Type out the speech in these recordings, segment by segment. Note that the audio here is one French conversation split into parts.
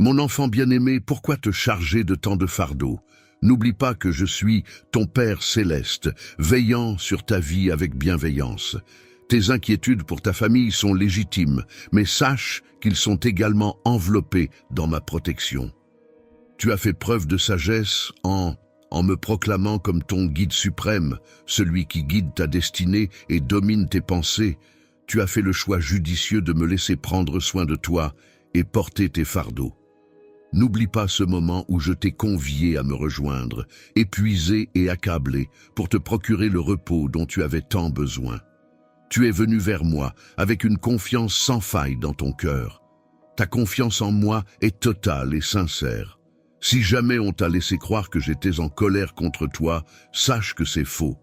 Mon enfant bien-aimé, pourquoi te charger de tant de fardeaux? N'oublie pas que je suis ton Père céleste, veillant sur ta vie avec bienveillance. Tes inquiétudes pour ta famille sont légitimes, mais sache qu'ils sont également enveloppés dans ma protection. Tu as fait preuve de sagesse en me proclamant comme ton guide suprême, celui qui guide ta destinée et domine tes pensées. Tu as fait le choix judicieux de me laisser prendre soin de toi et porter tes fardeaux. N'oublie pas ce moment où je t'ai convié à me rejoindre, épuisé et accablé, pour te procurer le repos dont tu avais tant besoin. Tu es venu vers moi avec une confiance sans faille dans ton cœur. Ta confiance en moi est totale et sincère. Si jamais on t'a laissé croire que j'étais en colère contre toi, sache que c'est faux.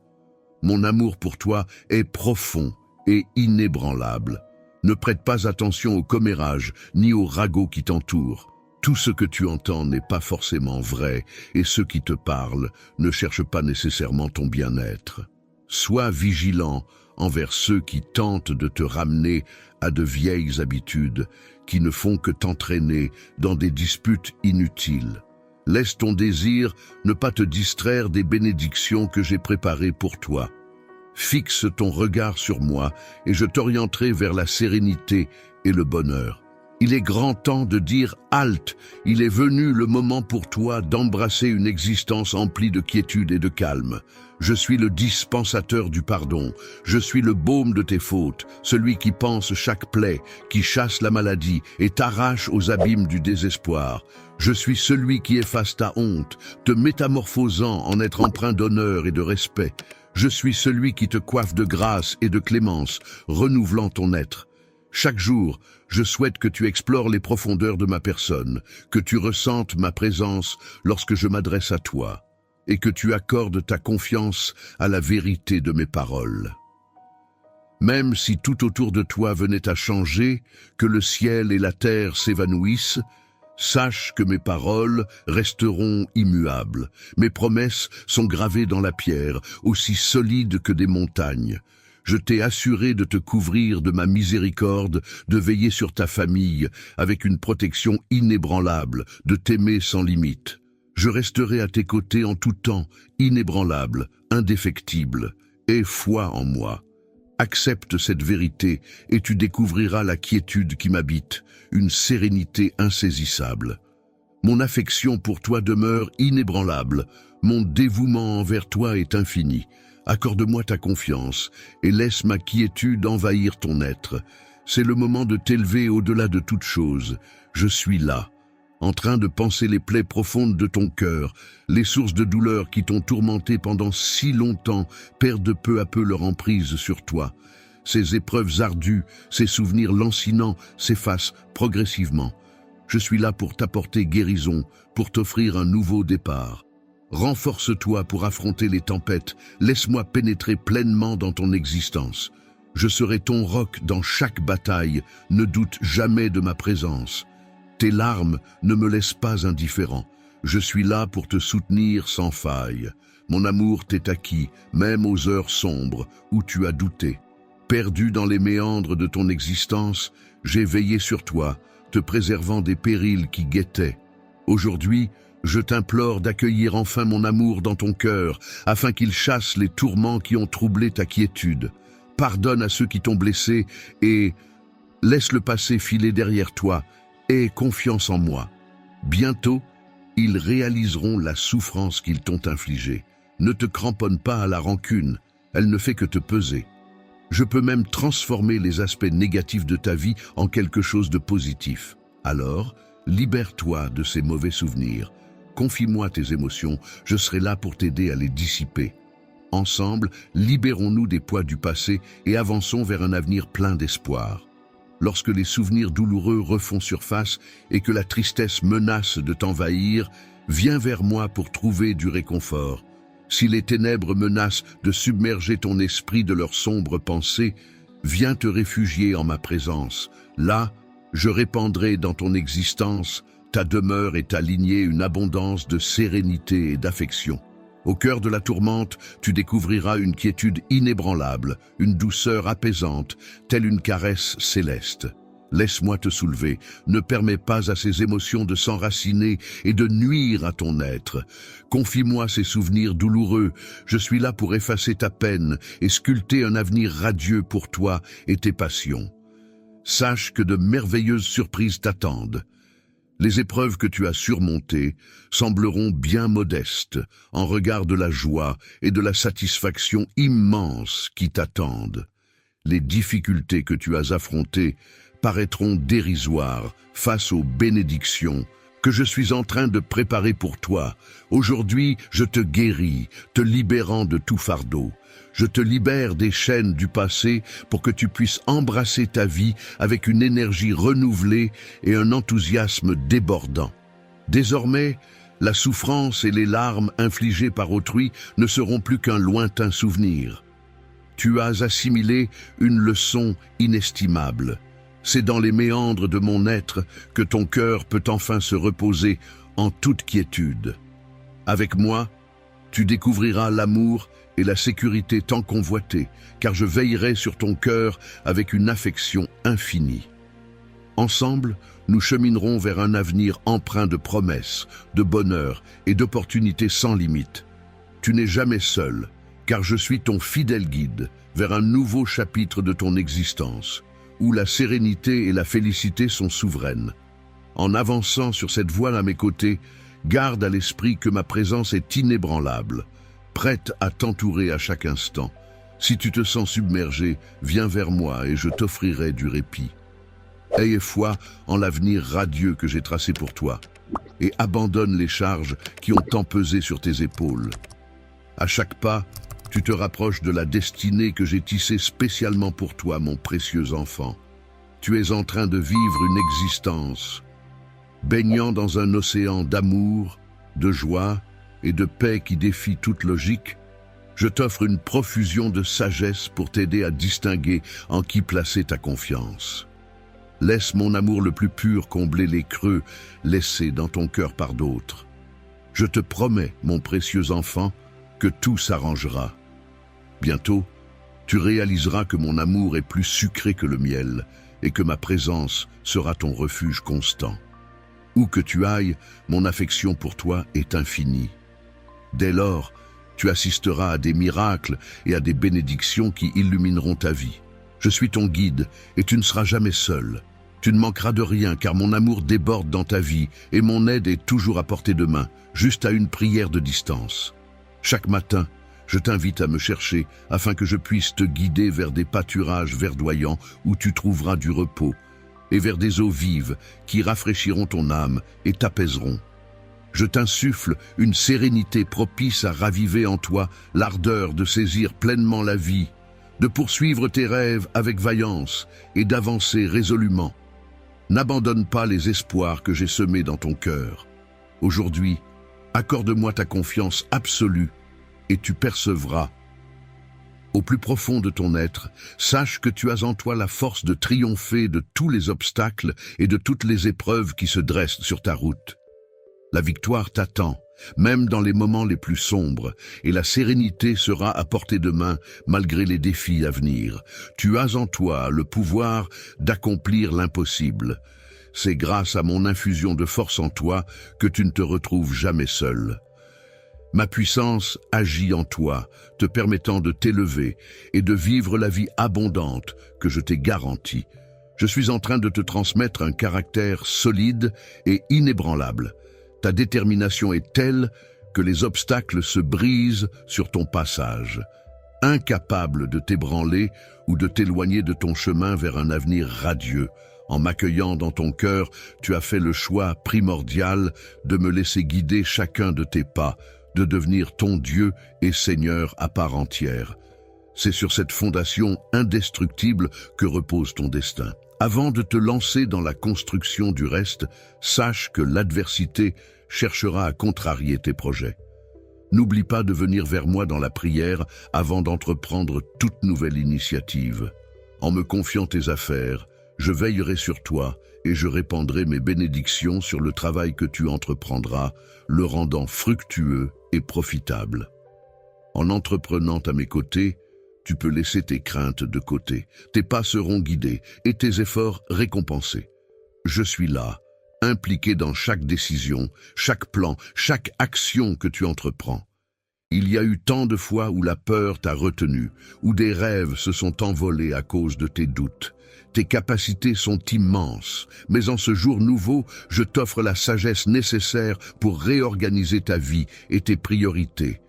Mon amour pour toi est profond et inébranlable. Ne prête pas attention aux commérages ni aux ragots qui t'entourent. Tout ce que tu entends n'est pas forcément vrai, et ceux qui te parlent ne cherchent pas nécessairement ton bien-être. Sois vigilant envers ceux qui tentent de te ramener à de vieilles habitudes qui ne font que t'entraîner dans des disputes inutiles. Laisse ton désir ne pas te distraire des bénédictions que j'ai préparées pour toi. Fixe ton regard sur moi et je t'orienterai vers la sérénité et le bonheur. Il est grand temps de dire halte, il est venu le moment pour toi d'embrasser une existence emplie de quiétude et de calme. Je suis le dispensateur du pardon, je suis le baume de tes fautes, celui qui panse chaque plaie, qui chasse la maladie et t'arrache aux abîmes du désespoir. Je suis celui qui efface ta honte, te métamorphosant en être empreint d'honneur et de respect. Je suis celui qui te coiffe de grâce et de clémence, renouvelant ton être. Chaque jour, je souhaite que tu explores les profondeurs de ma personne, que tu ressentes ma présence lorsque je m'adresse à toi, et que tu accordes ta confiance à la vérité de mes paroles. Même si tout autour de toi venait à changer, que le ciel et la terre s'évanouissent, sache que mes paroles resteront immuables. Mes promesses sont gravées dans la pierre, aussi solides que des montagnes. Je t'ai assuré de te couvrir de ma miséricorde, de veiller sur ta famille avec une protection inébranlable, de t'aimer sans limite. Je resterai à tes côtés en tout temps, inébranlable, indéfectible. Aie foi en moi. Accepte cette vérité et tu découvriras la quiétude qui m'habite, une sérénité insaisissable. Mon affection pour toi demeure inébranlable, mon dévouement envers toi est infini. Accorde-moi ta confiance et laisse ma quiétude envahir ton être. C'est le moment de t'élever au-delà de toute chose. Je suis là, en train de panser les plaies profondes de ton cœur. Les sources de douleur qui t'ont tourmenté pendant si longtemps perdent peu à peu leur emprise sur toi. Ces épreuves ardues, ces souvenirs lancinants s'effacent progressivement. Je suis là pour t'apporter guérison, pour t'offrir un nouveau départ. Renforce-toi pour affronter les tempêtes, laisse-moi pénétrer pleinement dans ton existence. Je serai ton roc dans chaque bataille, ne doute jamais de ma présence. Tes larmes ne me laissent pas indifférent, je suis là pour te soutenir sans faille. Mon amour t'est acquis, même aux heures sombres où tu as douté. Perdu dans les méandres de ton existence, j'ai veillé sur toi, te préservant des périls qui guettaient. Aujourd'hui, je t'implore d'accueillir enfin mon amour dans ton cœur, afin qu'il chasse les tourments qui ont troublé ta quiétude. Pardonne à ceux qui t'ont blessé et laisse le passé filer derrière toi. Aie confiance en moi. Bientôt, ils réaliseront la souffrance qu'ils t'ont infligée. Ne te cramponne pas à la rancune, elle ne fait que te peser. Je peux même transformer les aspects négatifs de ta vie en quelque chose de positif. Alors, libère-toi de ces mauvais souvenirs. Confie-moi tes émotions, je serai là pour t'aider à les dissiper. Ensemble, libérons-nous des poids du passé et avançons vers un avenir plein d'espoir. Lorsque les souvenirs douloureux refont surface et que la tristesse menace de t'envahir, viens vers moi pour trouver du réconfort. Si les ténèbres menacent de submerger ton esprit de leurs sombres pensées, viens te réfugier en ma présence. Là, je répandrai dans ton existence, ta demeure et ta lignée une abondance de sérénité et d'affection. Au cœur de la tourmente, tu découvriras une quiétude inébranlable, une douceur apaisante, telle une caresse céleste. Laisse-moi te soulever, ne permets pas à ces émotions de s'enraciner et de nuire à ton être. Confie-moi ces souvenirs douloureux, je suis là pour effacer ta peine et sculpter un avenir radieux pour toi et tes passions. Sache que de merveilleuses surprises t'attendent. Les épreuves que tu as surmontées sembleront bien modestes en regard de la joie et de la satisfaction immense qui t'attendent. Les difficultés que tu as affrontées paraîtront dérisoires face aux bénédictions que je suis en train de préparer pour toi. Aujourd'hui, je te guéris, te libérant de tout fardeau. Je te libère des chaînes du passé pour que tu puisses embrasser ta vie avec une énergie renouvelée et un enthousiasme débordant. Désormais, la souffrance et les larmes infligées par autrui ne seront plus qu'un lointain souvenir. Tu as assimilé une leçon inestimable. C'est dans les méandres de mon être que ton cœur peut enfin se reposer en toute quiétude. Avec moi, tu découvriras l'amour et la sécurité tant convoitées, car je veillerai sur ton cœur avec une affection infinie. Ensemble, nous cheminerons vers un avenir empreint de promesses, de bonheur et d'opportunités sans limite. Tu n'es jamais seul, car je suis ton fidèle guide vers un nouveau chapitre de ton existence, où la sérénité et la félicité sont souveraines. En avançant sur cette voie à mes côtés, garde à l'esprit que ma présence est inébranlable, prête à t'entourer à chaque instant. Si tu te sens submergé, viens vers moi et je t'offrirai du répit. Aie foi en l'avenir radieux que j'ai tracé pour toi, et abandonne les charges qui ont tant pesé sur tes épaules. À chaque pas, tu te rapproches de la destinée que j'ai tissée spécialement pour toi, mon précieux enfant. Tu es en train de vivre une existence, baignant dans un océan d'amour, de joie et de paix qui défie toute logique. Je t'offre une profusion de sagesse pour t'aider à distinguer en qui placer ta confiance. Laisse mon amour le plus pur combler les creux laissés dans ton cœur par d'autres. Je te promets, mon précieux enfant, que tout s'arrangera. Bientôt, tu réaliseras que mon amour est plus sucré que le miel et que ma présence sera ton refuge constant. Où que tu ailles, mon affection pour toi est infinie. Dès lors, tu assisteras à des miracles et à des bénédictions qui illumineront ta vie. Je suis ton guide et tu ne seras jamais seul. Tu ne manqueras de rien car mon amour déborde dans ta vie et mon aide est toujours à portée de main, juste à une prière de distance. Chaque matin, je t'invite à me chercher afin que je puisse te guider vers des pâturages verdoyants où tu trouveras du repos et vers des eaux vives qui rafraîchiront ton âme et t'apaiseront. Je t'insuffle une sérénité propice à raviver en toi l'ardeur de saisir pleinement la vie, de poursuivre tes rêves avec vaillance et d'avancer résolument. N'abandonne pas les espoirs que j'ai semés dans ton cœur. Aujourd'hui, accorde-moi ta confiance absolue et tu percevras. Au plus profond de ton être, sache que tu as en toi la force de triompher de tous les obstacles et de toutes les épreuves qui se dressent sur ta route. La victoire t'attend, même dans les moments les plus sombres, et la sérénité sera à portée de main malgré les défis à venir. Tu as en toi le pouvoir d'accomplir l'impossible. C'est grâce à mon infusion de force en toi que tu ne te retrouves jamais seul. Ma puissance agit en toi, te permettant de t'élever et de vivre la vie abondante que je t'ai garantie. Je suis en train de te transmettre un caractère solide et inébranlable. Ta détermination est telle que les obstacles se brisent sur ton passage. Incapable de t'ébranler ou de t'éloigner de ton chemin vers un avenir radieux, en m'accueillant dans ton cœur, tu as fait le choix primordial de me laisser guider chacun de tes pas, de devenir ton Dieu et Seigneur à part entière. C'est sur cette fondation indestructible que repose ton destin. Avant de te lancer dans la construction du reste, sache que l'adversité cherchera à contrarier tes projets. N'oublie pas de venir vers moi dans la prière avant d'entreprendre toute nouvelle initiative. En me confiant tes affaires, je veillerai sur toi et je répandrai mes bénédictions sur le travail que tu entreprendras, le rendant fructueux et profitable. En entreprenant à mes côtés, Tu peux laisser tes craintes de côté, tes pas seront guidés et tes efforts récompensés. Je suis là, impliqué dans chaque décision, chaque plan, chaque action que tu entreprends. Il y a eu tant de fois où la peur t'a retenu, où des rêves se sont envolés à cause de tes doutes. Tes capacités sont immenses, mais en ce jour nouveau, je t'offre la sagesse nécessaire pour réorganiser ta vie et tes priorités.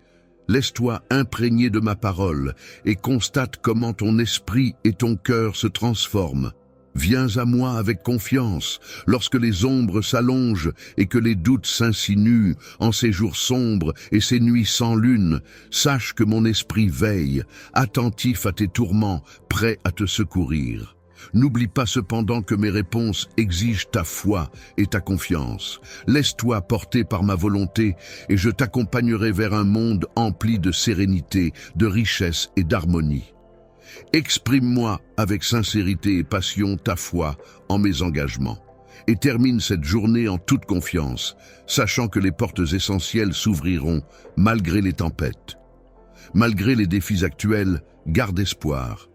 Laisse-toi imprégner de ma parole et constate comment ton esprit et ton cœur se transforment. Viens à moi avec confiance, lorsque les ombres s'allongent et que les doutes s'insinuent en ces jours sombres et ces nuits sans lune. Sache que mon esprit veille, attentif à tes tourments, prêt à te secourir. N'oublie pas cependant que mes réponses exigent ta foi et ta confiance. Laisse-toi porter par ma volonté et je t'accompagnerai vers un monde empli de sérénité, de richesse et d'harmonie. Exprime-moi avec sincérité et passion ta foi en mes engagements et termine cette journée en toute confiance, sachant que les portes essentielles s'ouvriront malgré les tempêtes. Malgré les défis actuels, garde espoir.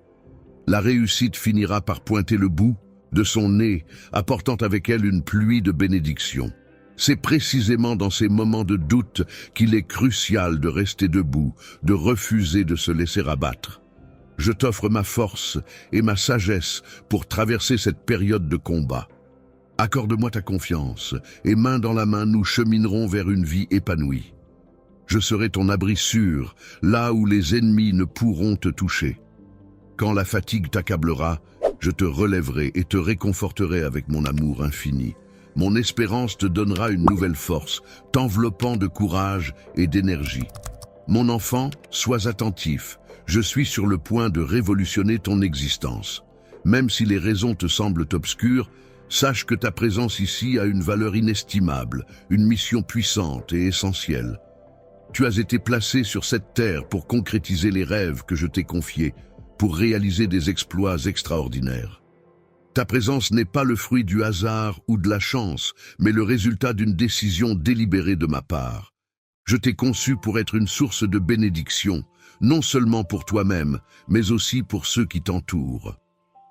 La réussite finira par pointer le bout de son nez, apportant avec elle une pluie de bénédictions. C'est précisément dans ces moments de doute qu'il est crucial de rester debout, de refuser de se laisser abattre. Je t'offre ma force et ma sagesse pour traverser cette période de combat. Accorde-moi ta confiance et main dans la main, nous cheminerons vers une vie épanouie. Je serai ton abri sûr, là où les ennemis ne pourront te toucher. Quand la fatigue t'accablera, je te relèverai et te réconforterai avec mon amour infini. Mon espérance te donnera une nouvelle force, t'enveloppant de courage et d'énergie. Mon enfant, sois attentif. Je suis sur le point de révolutionner ton existence. Même si les raisons te semblent obscures, sache que ta présence ici a une valeur inestimable, une mission puissante et essentielle. Tu as été placé sur cette terre pour concrétiser les rêves que je t'ai confiés, pour réaliser des exploits extraordinaires. Ta présence n'est pas le fruit du hasard ou de la chance, mais le résultat d'une décision délibérée de ma part. Je t'ai conçu pour être une source de bénédiction, non seulement pour toi-même, mais aussi pour ceux qui t'entourent.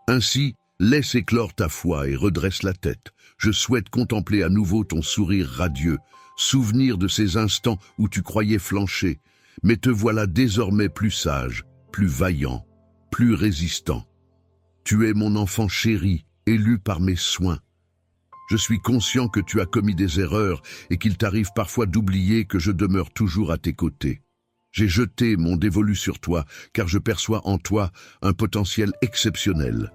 Ainsi, laisse éclore ta foi et redresse la tête. Je souhaite contempler à nouveau ton sourire radieux, souvenir de ces instants où tu croyais flancher, mais te voilà désormais plus sage, plus vaillant, plus résistant. Tu es mon enfant chéri, élu par mes soins. Je suis conscient que tu as commis des erreurs et qu'il t'arrive parfois d'oublier que je demeure toujours à tes côtés. J'ai jeté mon dévolu sur toi, car je perçois en toi un potentiel exceptionnel.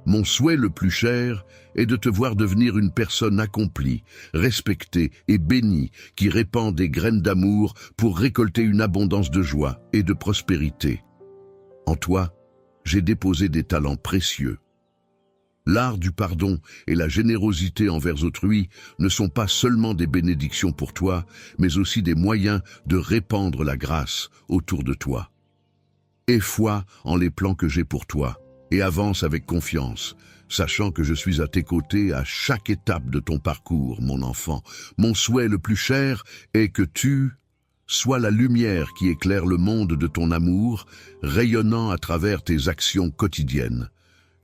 Mon souhait le plus cher est de te voir devenir une personne accomplie, respectée et bénie, qui répand des graines d'amour pour récolter une abondance de joie et de prospérité. En toi, j'ai déposé des talents précieux. L'art du pardon et la générosité envers autrui ne sont pas seulement des bénédictions pour toi, mais aussi des moyens de répandre la grâce autour de toi. Aie foi en les plans que j'ai pour toi et avance avec confiance, sachant que je suis à tes côtés à chaque étape de ton parcours, mon enfant. Mon souhait le plus cher est que tu sois la lumière qui éclaire le monde de ton amour, rayonnant à travers tes actions quotidiennes.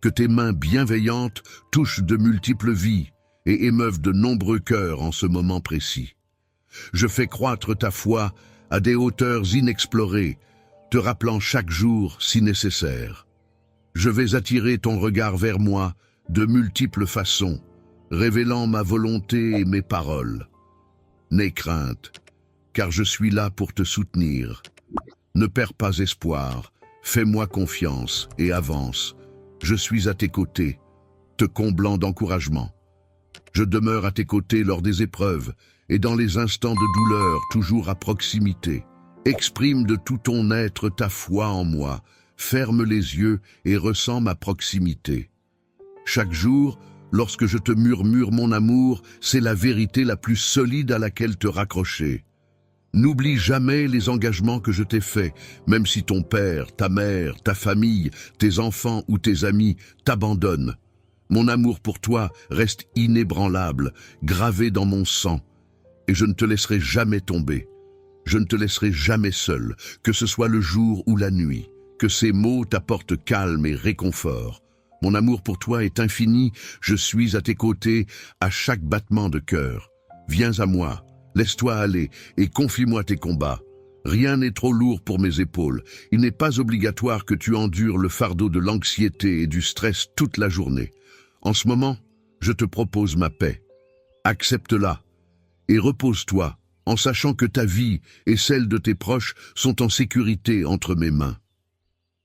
Que tes mains bienveillantes touchent de multiples vies et émeuvent de nombreux cœurs en ce moment précis. Je fais croître ta foi à des hauteurs inexplorées, te rappelant chaque jour si nécessaire. Je vais attirer ton regard vers moi de multiples façons, révélant ma volonté et mes paroles. N'aie crainte, car je suis là pour te soutenir. Ne perds pas espoir, fais-moi confiance et avance. Je suis à tes côtés, te comblant d'encouragement. Je demeure à tes côtés lors des épreuves et dans les instants de douleur, toujours à proximité. Exprime de tout ton être ta foi en moi, ferme les yeux et ressens ma proximité. Chaque jour, lorsque je te murmure mon amour, c'est la vérité la plus solide à laquelle te raccrocher. N'oublie jamais les engagements que je t'ai faits, même si ton père, ta mère, ta famille, tes enfants ou tes amis t'abandonnent. Mon amour pour toi reste inébranlable, gravé dans mon sang, et je ne te laisserai jamais tomber. Je ne te laisserai jamais seul, que ce soit le jour ou la nuit. que ces mots t'apportent calme et réconfort. Mon amour pour toi est infini, je suis à tes côtés à chaque battement de cœur. Viens à moi, laisse-toi aller et confie-moi tes combats. Rien n'est trop lourd pour mes épaules. Il n'est pas obligatoire que tu endures le fardeau de l'anxiété et du stress toute la journée. En ce moment, je te propose ma paix. Accepte-la et repose-toi en sachant que ta vie et celle de tes proches sont en sécurité entre mes mains.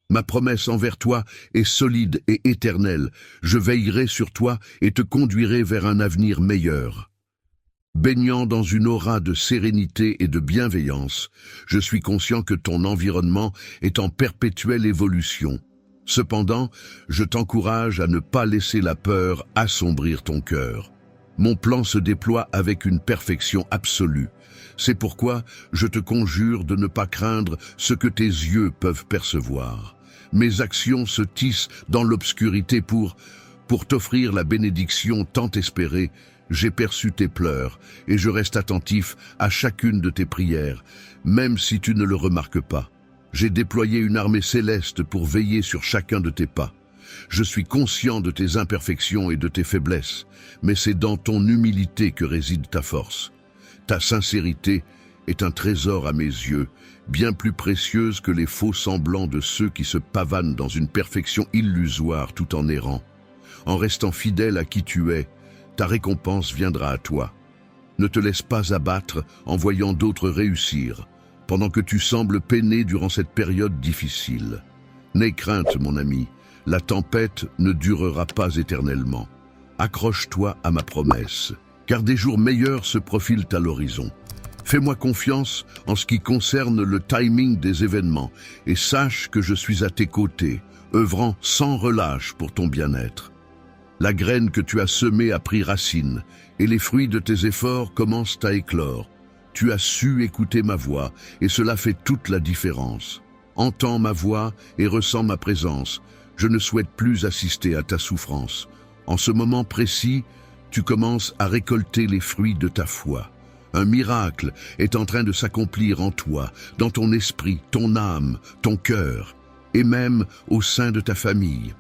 Ma promesse envers toi est solide et éternelle. Je veillerai sur toi et te conduirai vers un avenir meilleur. Baignant dans une aura de sérénité et de bienveillance, je suis conscient que ton environnement est en perpétuelle évolution. Cependant, je t'encourage à ne pas laisser la peur assombrir ton cœur. Mon plan se déploie avec une perfection absolue. C'est pourquoi je te conjure de ne pas craindre ce que tes yeux peuvent percevoir. Mes actions se tissent dans l'obscurité pour t'offrir la bénédiction tant espérée. J'ai perçu tes pleurs et je reste attentif à chacune de tes prières, même si tu ne le remarques pas. J'ai déployé une armée céleste pour veiller sur chacun de tes pas. Je suis conscient de tes imperfections et de tes faiblesses, mais c'est dans ton humilité que réside ta force. Ta sincérité est un trésor à mes yeux, bien plus précieuse que les faux semblants de ceux qui se pavanent dans une perfection illusoire tout en errant. En restant fidèle à qui tu es, ta récompense viendra à toi. Ne te laisse pas abattre en voyant d'autres réussir, pendant que tu sembles peiner durant cette période difficile. N'aie crainte, mon ami, la tempête ne durera pas éternellement. Accroche-toi à ma promesse, car des jours meilleurs se profilent à l'horizon. Fais-moi confiance en ce qui concerne le timing des événements et sache que je suis à tes côtés, œuvrant sans relâche pour ton bien-être. La graine que tu as semée a pris racine et les fruits de tes efforts commencent à éclore. Tu as su écouter ma voix et cela fait toute la différence. Entends ma voix et ressens ma présence. Je ne souhaite plus assister à ta souffrance. En ce moment précis, tu commences à récolter les fruits de ta foi. Un miracle est en train de s'accomplir en toi, dans ton esprit, ton âme, ton cœur, et même au sein de ta famille.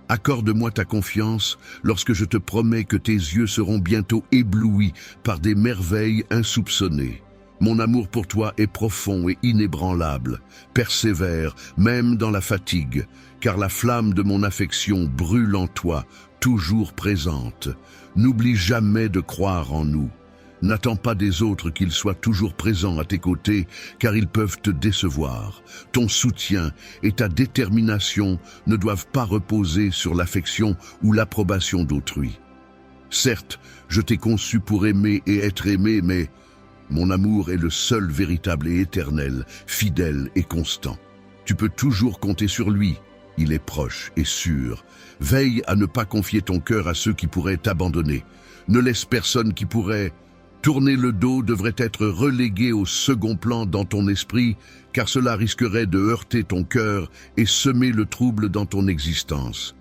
Accorde-moi ta confiance lorsque je te promets que tes yeux seront bientôt éblouis par des merveilles insoupçonnées. Mon amour pour toi est profond et inébranlable. Persévère, même dans la fatigue, car la flamme de mon affection brûle en toi, toujours présente. N'oublie jamais de croire en nous. N'attends pas des autres qu'ils soient toujours présents à tes côtés, car ils peuvent te décevoir. Ton soutien et ta détermination ne doivent pas reposer sur l'affection ou l'approbation d'autrui. Certes, je t'ai conçu pour aimer et être aimé, mais mon amour est le seul véritable et éternel, fidèle et constant. Tu peux toujours compter sur lui. Il est proche et sûr. Veille à ne pas confier ton cœur à ceux qui pourraient t'abandonner. Ne laisse personne qui pourrait tourner le dos devrait être relégué au second plan dans ton esprit, car cela risquerait de heurter ton cœur et semer le trouble dans ton existence.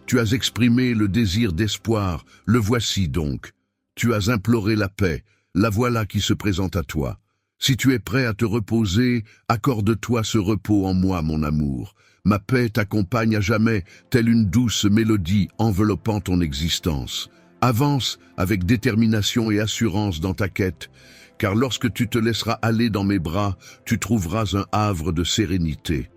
Tu as exprimé le désir d'espoir, le voici donc. Tu as imploré la paix, la voilà qui se présente à toi. Si tu es prêt à te reposer, accorde-toi ce repos en moi, mon amour. Ma paix t'accompagne à jamais, telle une douce mélodie enveloppant ton existence. Avance avec détermination et assurance dans ta quête, car lorsque tu te laisseras aller dans mes bras, tu trouveras un havre de sérénité.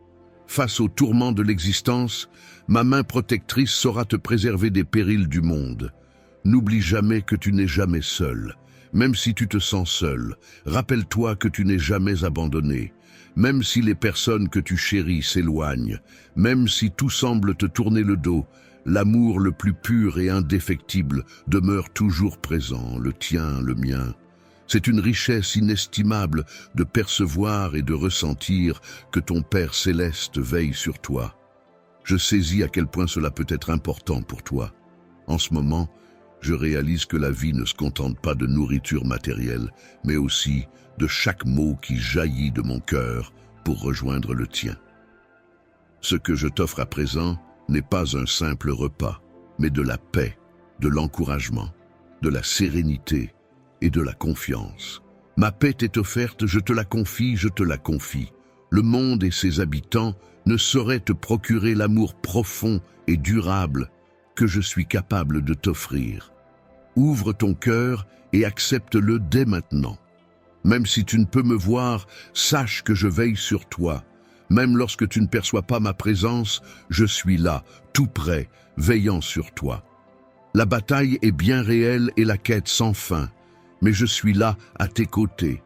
Face aux tourments de l'existence, ma main protectrice saura te préserver des périls du monde. N'oublie jamais que tu n'es jamais seul. Même si tu te sens seul, rappelle-toi que tu n'es jamais abandonné. Même si les personnes que tu chéris s'éloignent, même si tout semble te tourner le dos, l'amour le plus pur et indéfectible demeure toujours présent, le tien, le mien. C'est une richesse inestimable de percevoir et de ressentir que ton Père céleste veille sur toi. Je saisis à quel point cela peut être important pour toi. En ce moment, je réalise que la vie ne se contente pas de nourriture matérielle, mais aussi de chaque mot qui jaillit de mon cœur pour rejoindre le tien. Ce que je t'offre à présent n'est pas un simple repas, mais de la paix, de l'encouragement, de la sérénité et de la confiance. Ma paix t'est offerte, je te la confie, je te la confie. Le monde et ses habitants ne saurait te procurer l'amour profond et durable que je suis capable de t'offrir. Ouvre ton cœur et accepte-le dès maintenant. Même si tu ne peux me voir, sache que je veille sur toi. Même lorsque tu ne perçois pas ma présence, je suis là, tout près, veillant sur toi. La bataille est bien réelle et la quête sans fin, mais je suis là à tes côtés.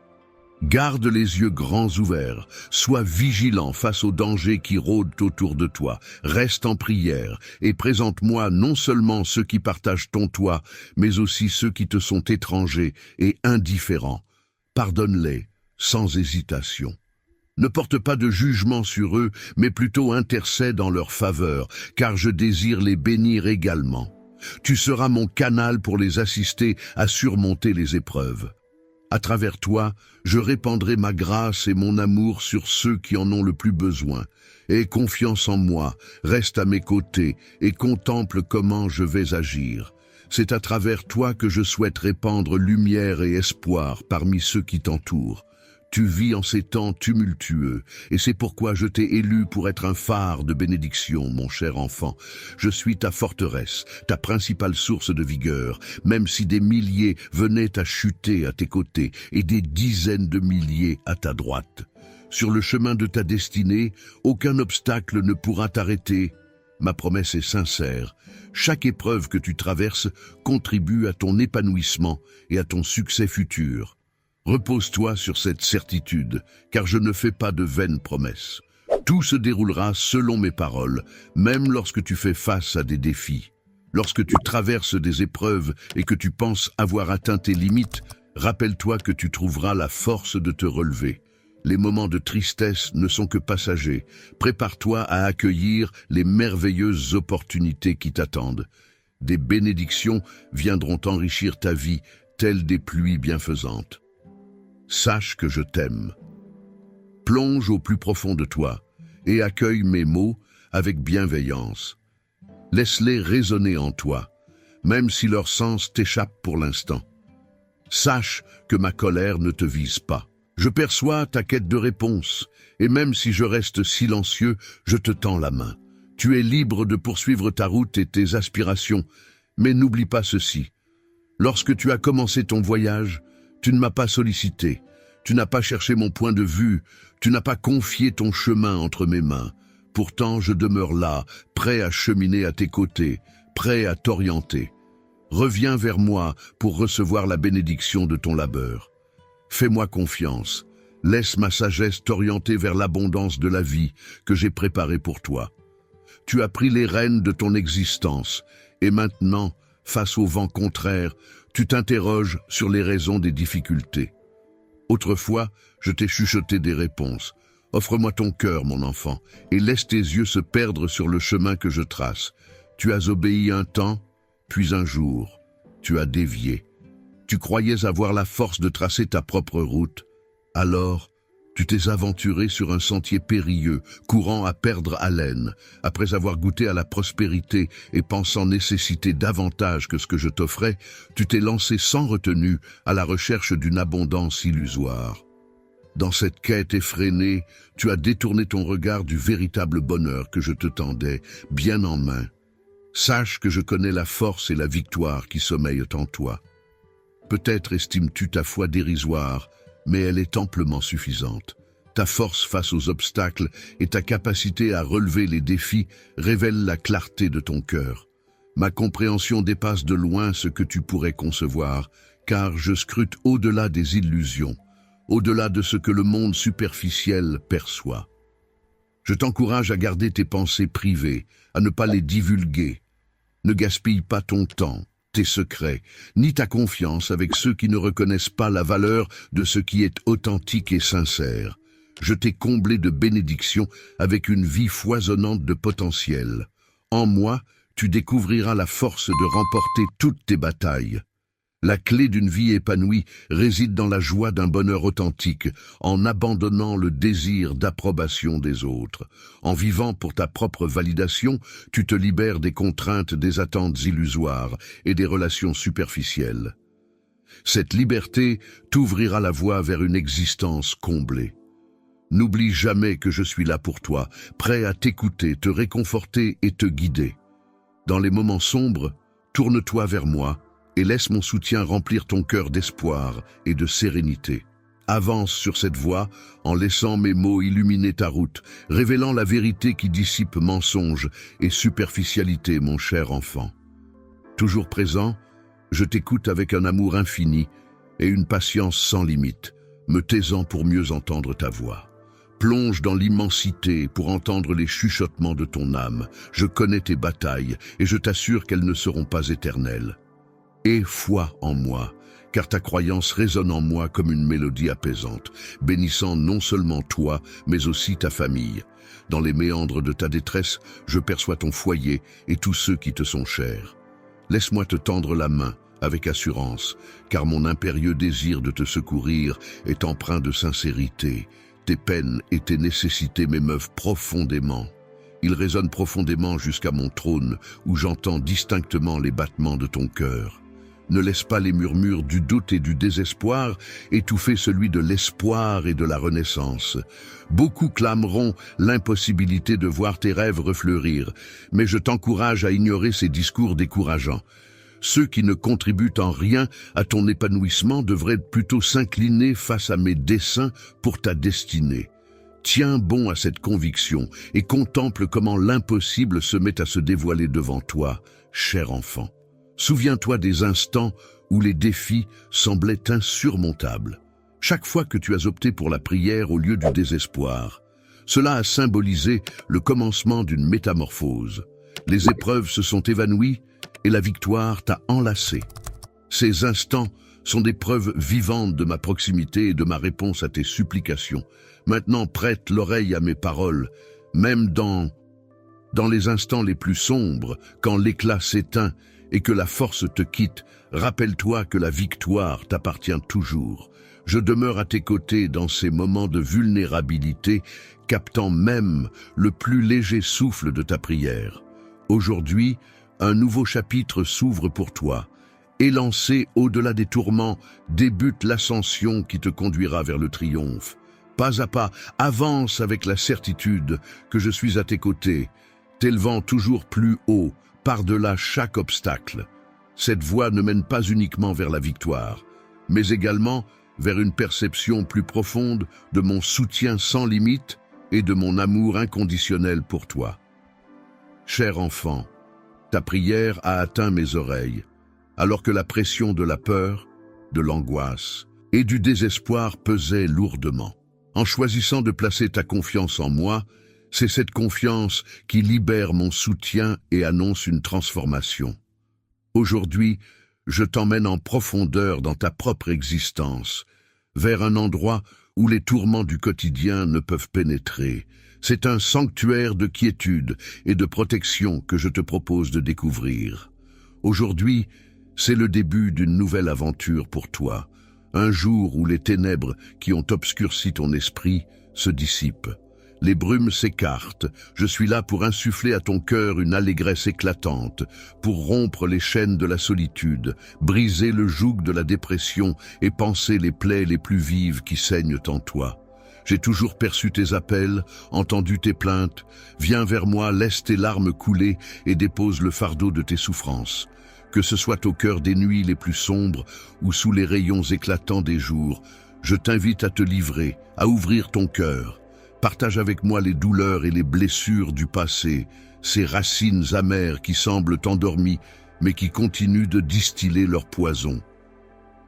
Garde les yeux grands ouverts, sois vigilant face aux dangers qui rôdent autour de toi, reste en prière et présente-moi non seulement ceux qui partagent ton toit, mais aussi ceux qui te sont étrangers et indifférents. Pardonne-les sans hésitation. Ne porte pas de jugement sur eux, mais plutôt intercède en leur faveur, car je désire les bénir également. Tu seras mon canal pour les assister à surmonter les épreuves. À travers toi, je répandrai ma grâce et mon amour sur ceux qui en ont le plus besoin. Aie confiance en moi, reste à mes côtés et contemple comment je vais agir. C'est à travers toi que je souhaite répandre lumière et espoir parmi ceux qui t'entourent. Tu vis en ces temps tumultueux, et c'est pourquoi je t'ai élu pour être un phare de bénédiction, mon cher enfant. Je suis ta forteresse, ta principale source de vigueur, même si des milliers venaient à chuter à tes côtés et des dizaines de milliers à ta droite. Sur le chemin de ta destinée, aucun obstacle ne pourra t'arrêter. Ma promesse est sincère. Chaque épreuve que tu traverses contribue à ton épanouissement et à ton succès futur. Repose-toi sur cette certitude, car je ne fais pas de vaines promesses. Tout se déroulera selon mes paroles, même lorsque tu fais face à des défis. Lorsque tu traverses des épreuves et que tu penses avoir atteint tes limites, rappelle-toi que tu trouveras la force de te relever. Les moments de tristesse ne sont que passagers. Prépare-toi à accueillir les merveilleuses opportunités qui t'attendent. Des bénédictions viendront enrichir ta vie, telles des pluies bienfaisantes. Sache que je t'aime. Plonge au plus profond de toi et accueille mes mots avec bienveillance. Laisse-les résonner en toi, même si leur sens t'échappe pour l'instant. Sache que ma colère ne te vise pas. Je perçois ta quête de réponse, et même si je reste silencieux, je te tends la main. Tu es libre de poursuivre ta route et tes aspirations, mais n'oublie pas ceci. Lorsque tu as commencé ton voyage, tu ne m'as pas sollicité, tu n'as pas cherché mon point de vue, tu n'as pas confié ton chemin entre mes mains. Pourtant, je demeure là, prêt à cheminer à tes côtés, prêt à t'orienter. Reviens vers moi pour recevoir la bénédiction de ton labeur. Fais-moi confiance, laisse ma sagesse t'orienter vers l'abondance de la vie que j'ai préparée pour toi. Tu as pris les rênes de ton existence, et maintenant, face au vent contraire, tu t'interroges sur les raisons des difficultés. Autrefois, je t'ai chuchoté des réponses. Offre-moi ton cœur, mon enfant, et laisse tes yeux se perdre sur le chemin que je trace. Tu as obéi un temps, puis un jour, tu as dévié. Tu croyais avoir la force de tracer ta propre route. Alors, tu t'es aventuré sur un sentier périlleux, courant à perdre haleine, après avoir goûté à la prospérité et pensant nécessiter davantage que ce que je t'offrais, tu t'es lancé sans retenue à la recherche d'une abondance illusoire. Dans cette quête effrénée, tu as détourné ton regard du véritable bonheur que je te tendais, bien en main. Sache que je connais la force et la victoire qui sommeillent en toi. Peut-être estimes-tu ta foi dérisoire, mais elle est amplement suffisante. Ta force face aux obstacles et ta capacité à relever les défis révèlent la clarté de ton cœur. Ma compréhension dépasse de loin ce que tu pourrais concevoir, car je scrute au-delà des illusions, au-delà de ce que le monde superficiel perçoit. Je t'encourage à garder tes pensées privées, à ne pas les divulguer. Ne gaspille pas ton temps, tes secrets, ni ta confiance avec ceux qui ne reconnaissent pas la valeur de ce qui est authentique et sincère. Je t'ai comblé de bénédictions avec une vie foisonnante de potentiel. En moi, tu découvriras la force de remporter toutes tes batailles. La clé d'une vie épanouie réside dans la joie d'un bonheur authentique, en abandonnant le désir d'approbation des autres. En vivant pour ta propre validation, tu te libères des contraintes des attentes illusoires et des relations superficielles. Cette liberté t'ouvrira la voie vers une existence comblée. N'oublie jamais que je suis là pour toi, prêt à t'écouter, te réconforter et te guider. Dans les moments sombres, tourne-toi vers moi et laisse mon soutien remplir ton cœur d'espoir et de sérénité. Avance sur cette voie en laissant mes mots illuminer ta route, révélant la vérité qui dissipe mensonges et superficialité, mon cher enfant. Toujours présent, je t'écoute avec un amour infini et une patience sans limite, me taisant pour mieux entendre ta voix. Plonge dans l'immensité pour entendre les chuchotements de ton âme. Je connais tes batailles et je t'assure qu'elles ne seront pas éternelles. Aie foi en moi, car ta croyance résonne en moi comme une mélodie apaisante, bénissant non seulement toi, mais aussi ta famille. Dans les méandres de ta détresse, je perçois ton foyer et tous ceux qui te sont chers. Laisse-moi te tendre la main avec assurance, car mon impérieux désir de te secourir est empreint de sincérité. Tes peines et tes nécessités m'émeuvent profondément. Ils résonnent profondément jusqu'à mon trône, où j'entends distinctement les battements de ton cœur. Ne laisse pas les murmures du doute et du désespoir étouffer celui de l'espoir et de la renaissance. Beaucoup clameront l'impossibilité de voir tes rêves refleurir, mais je t'encourage à ignorer ces discours décourageants. Ceux qui ne contribuent en rien à ton épanouissement devraient plutôt s'incliner face à mes desseins pour ta destinée. Tiens bon à cette conviction et contemple comment l'impossible se met à se dévoiler devant toi, cher enfant. Souviens-toi des instants où les défis semblaient insurmontables. Chaque fois que tu as opté pour la prière au lieu du désespoir, cela a symbolisé le commencement d'une métamorphose. Les épreuves se sont évanouies et la victoire t'a enlacé. Ces instants sont des preuves vivantes de ma proximité et de ma réponse à tes supplications. Maintenant, prête l'oreille à mes paroles, même dans les instants les plus sombres, quand l'éclat s'éteint et que la force te quitte, rappelle-toi que la victoire t'appartient toujours. Je demeure à tes côtés dans ces moments de vulnérabilité, captant même le plus léger souffle de ta prière. Aujourd'hui, un nouveau chapitre s'ouvre pour toi. Élancé au-delà des tourments, débute l'ascension qui te conduira vers le triomphe. Pas à pas, avance avec la certitude que je suis à tes côtés, t'élevant toujours plus haut, par-delà chaque obstacle. Cette voie ne mène pas uniquement vers la victoire, mais également vers une perception plus profonde de mon soutien sans limite et de mon amour inconditionnel pour toi. Cher enfant, ta prière a atteint mes oreilles, alors que la pression de la peur, de l'angoisse et du désespoir pesait lourdement. En choisissant de placer ta confiance en moi, c'est cette confiance qui libère mon soutien et annonce une transformation. Aujourd'hui, je t'emmène en profondeur dans ta propre existence, vers un endroit où les tourments du quotidien ne peuvent pénétrer. C'est un sanctuaire de quiétude et de protection que je te propose de découvrir. Aujourd'hui, c'est le début d'une nouvelle aventure pour toi, un jour où les ténèbres qui ont obscurci ton esprit se dissipent. Les brumes s'écartent, je suis là pour insuffler à ton cœur une allégresse éclatante, pour rompre les chaînes de la solitude, briser le joug de la dépression et panser les plaies les plus vives qui saignent en toi. J'ai toujours perçu tes appels, entendu tes plaintes. Viens vers moi, laisse tes larmes couler et dépose le fardeau de tes souffrances. Que ce soit au cœur des nuits les plus sombres ou sous les rayons éclatants des jours, je t'invite à te livrer, à ouvrir ton cœur. Partage avec moi les douleurs et les blessures du passé, ces racines amères qui semblent endormies, mais qui continuent de distiller leur poison.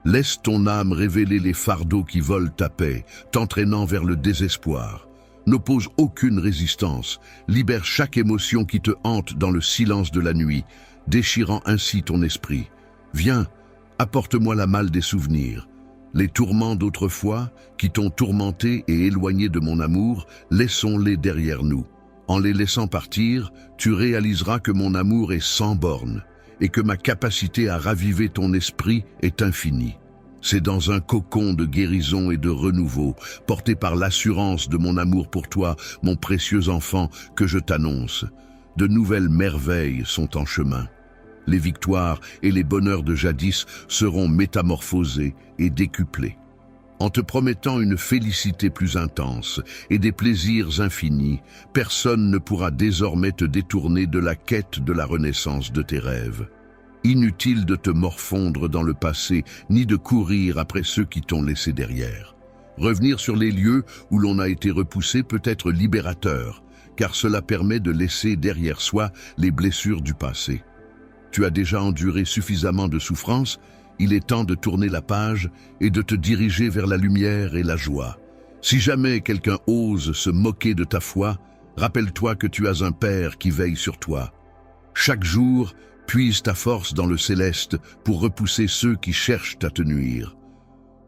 Laisse ton âme révéler les fardeaux qui volent ta paix, t'entraînant vers le désespoir. N'oppose aucune résistance, libère chaque émotion qui te hante dans le silence de la nuit, déchirant ainsi ton esprit. Viens, apporte-moi la malle des souvenirs. Les tourments d'autrefois, qui t'ont tourmenté et éloigné de mon amour, laissons-les derrière nous. En les laissant partir, tu réaliseras que mon amour est sans bornes et que ma capacité à raviver ton esprit est infinie. C'est dans un cocon de guérison et de renouveau, porté par l'assurance de mon amour pour toi, mon précieux enfant, que je t'annonce. De nouvelles merveilles sont en chemin. Les victoires et les bonheurs de jadis seront métamorphosés et décuplés. En te promettant une félicité plus intense et des plaisirs infinis, personne ne pourra désormais te détourner de la quête de la renaissance de tes rêves. Inutile de te morfondre dans le passé, ni de courir après ceux qui t'ont laissé derrière. Revenir sur les lieux où l'on a été repoussé peut être libérateur, car cela permet de laisser derrière soi les blessures du passé. Tu as déjà enduré suffisamment de souffrances, il est temps de tourner la page et de te diriger vers la lumière et la joie. Si jamais quelqu'un ose se moquer de ta foi, rappelle-toi que tu as un Père qui veille sur toi. Chaque jour, puise ta force dans le céleste pour repousser ceux qui cherchent à te nuire.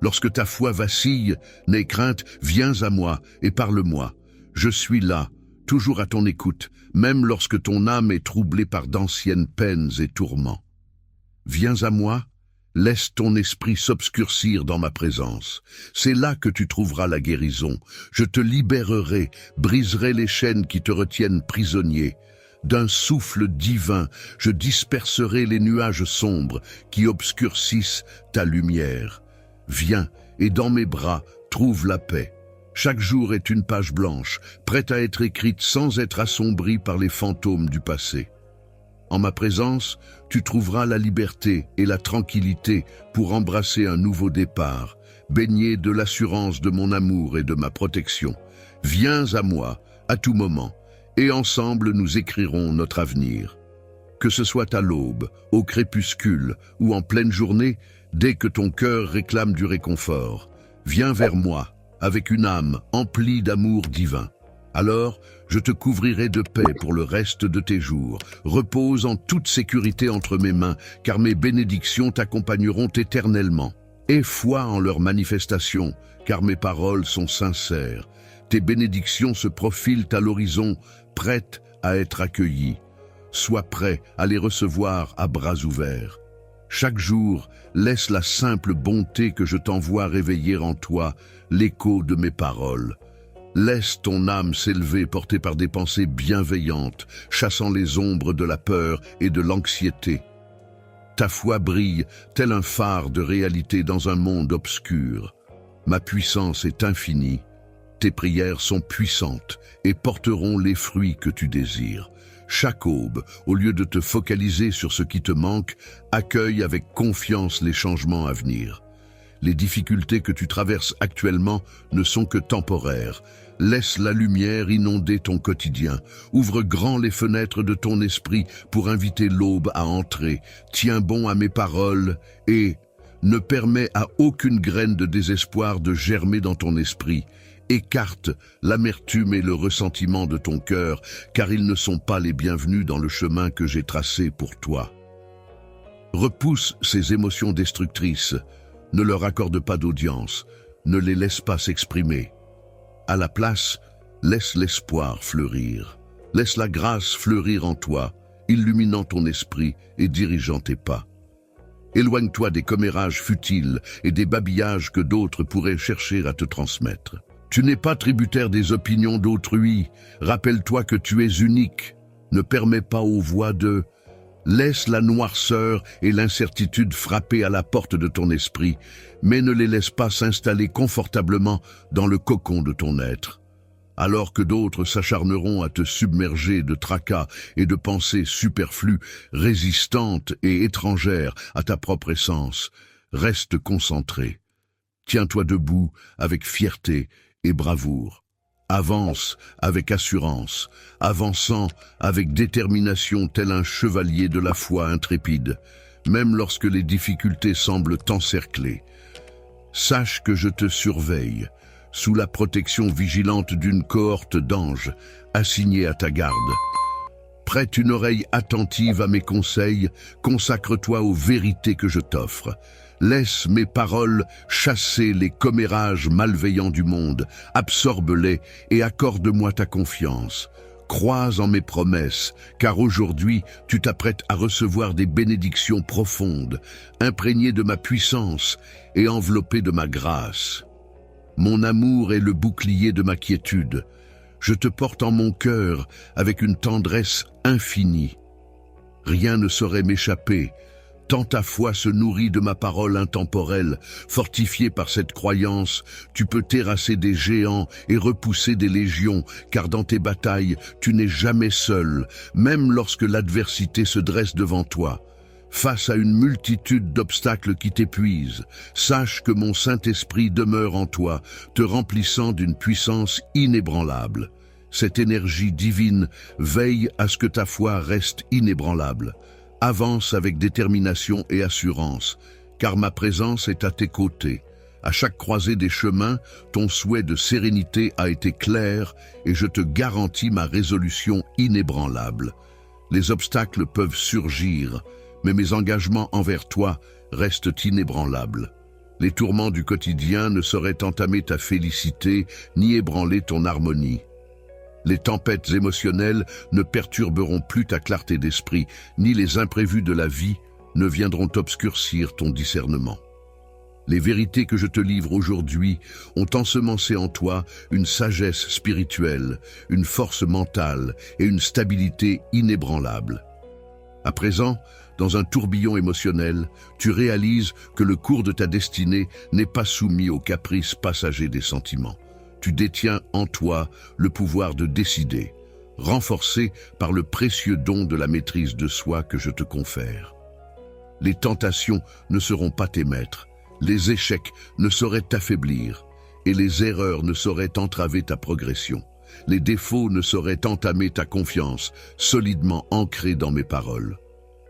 Lorsque ta foi vacille, n'aie crainte, viens à moi et parle-moi. Je suis là, toujours à ton écoute, même lorsque ton âme est troublée par d'anciennes peines et tourments. Viens à moi, laisse ton esprit s'obscurcir dans ma présence. C'est là que tu trouveras la guérison. Je te libérerai, briserai les chaînes qui te retiennent prisonnier. D'un souffle divin, je disperserai les nuages sombres qui obscurcissent ta lumière. Viens, et dans mes bras, trouve la paix. Chaque jour est une page blanche, prête à être écrite sans être assombrie par les fantômes du passé. En ma présence, tu trouveras la liberté et la tranquillité pour embrasser un nouveau départ, baigné de l'assurance de mon amour et de ma protection. Viens à moi, à tout moment, et ensemble nous écrirons notre avenir. Que ce soit à l'aube, au crépuscule ou en pleine journée, dès que ton cœur réclame du réconfort, viens vers moi, avec une âme emplie d'amour divin. Alors, je te couvrirai de paix pour le reste de tes jours. Repose en toute sécurité entre mes mains, car mes bénédictions t'accompagneront éternellement. Aie foi en leur manifestation, car mes paroles sont sincères. Tes bénédictions se profilent à l'horizon, prêtes à être accueillies. Sois prêt à les recevoir à bras ouverts. Chaque jour, laisse la simple bonté que je t'envoie réveiller en toi l'écho de mes paroles. Laisse ton âme s'élever portée par des pensées bienveillantes, chassant les ombres de la peur et de l'anxiété. Ta foi brille tel un phare de réalité dans un monde obscur. Ma puissance est infinie. Tes prières sont puissantes et porteront les fruits que tu désires. Chaque aube, au lieu de te focaliser sur ce qui te manque, accueille avec confiance les changements à venir. Les difficultés que tu traverses actuellement ne sont que temporaires. Laisse la lumière inonder ton quotidien. Ouvre grand les fenêtres de ton esprit pour inviter l'aube à entrer. Tiens bon à mes paroles et ne permets à aucune graine de désespoir de germer dans ton esprit. Écarte l'amertume et le ressentiment de ton cœur, car ils ne sont pas les bienvenus dans le chemin que j'ai tracé pour toi. Repousse ces émotions destructrices, ne leur accorde pas d'audience, ne les laisse pas s'exprimer. À la place, laisse l'espoir fleurir. Laisse la grâce fleurir en toi, illuminant ton esprit et dirigeant tes pas. Éloigne-toi des commérages futiles et des babillages que d'autres pourraient chercher à te transmettre. Tu n'es pas tributaire des opinions d'autrui. Rappelle-toi que tu es unique. Ne permets pas aux voix de... Laisse la noirceur et l'incertitude frapper à la porte de ton esprit, mais ne les laisse pas s'installer confortablement dans le cocon de ton être. Alors que d'autres s'acharneront à te submerger de tracas et de pensées superflues, résistantes et étrangères à ta propre essence, reste concentré. Tiens-toi debout avec fierté et bravoure. Avance avec assurance, avançant avec détermination tel un chevalier de la foi intrépide, même lorsque les difficultés semblent t'encercler. Sache que je te surveille, sous la protection vigilante d'une cohorte d'anges assignés à ta garde. Prête une oreille attentive à mes conseils, consacre-toi aux vérités que je t'offre. Laisse mes paroles chasser les commérages malveillants du monde, absorbe-les et accorde-moi ta confiance. Crois en mes promesses, car aujourd'hui tu t'apprêtes à recevoir des bénédictions profondes, imprégnées de ma puissance et enveloppées de ma grâce. Mon amour est le bouclier de ma quiétude. Je te porte en mon cœur avec une tendresse infinie. Rien ne saurait m'échapper, Tant ta foi se nourrit de ma parole intemporelle, fortifiée par cette croyance, tu peux terrasser des géants et repousser des légions, car dans tes batailles, tu n'es jamais seul, même lorsque l'adversité se dresse devant toi. Face à une multitude d'obstacles qui t'épuisent, sache que mon Saint-Esprit demeure en toi, te remplissant d'une puissance inébranlable. Cette énergie divine veille à ce que ta foi reste inébranlable. Avance avec détermination et assurance, car ma présence est à tes côtés. À chaque croisée des chemins, ton souhait de sérénité a été clair et je te garantis ma résolution inébranlable. Les obstacles peuvent surgir, mais mes engagements envers toi restent inébranlables. Les tourments du quotidien ne sauraient entamer ta félicité ni ébranler ton harmonie. Les tempêtes émotionnelles ne perturberont plus ta clarté d'esprit, ni les imprévus de la vie ne viendront obscurcir ton discernement. Les vérités que je te livre aujourd'hui ont ensemencé en toi une sagesse spirituelle, une force mentale et une stabilité inébranlables. À présent, dans un tourbillon émotionnel, tu réalises que le cours de ta destinée n'est pas soumis aux caprices passagers des sentiments. Tu détiens en toi le pouvoir de décider, renforcé par le précieux don de la maîtrise de soi que je te confère. Les tentations ne seront pas tes maîtres, les échecs ne sauraient t'affaiblir, et les erreurs ne sauraient entraver ta progression. Les défauts ne sauraient entamer ta confiance, solidement ancrée dans mes paroles.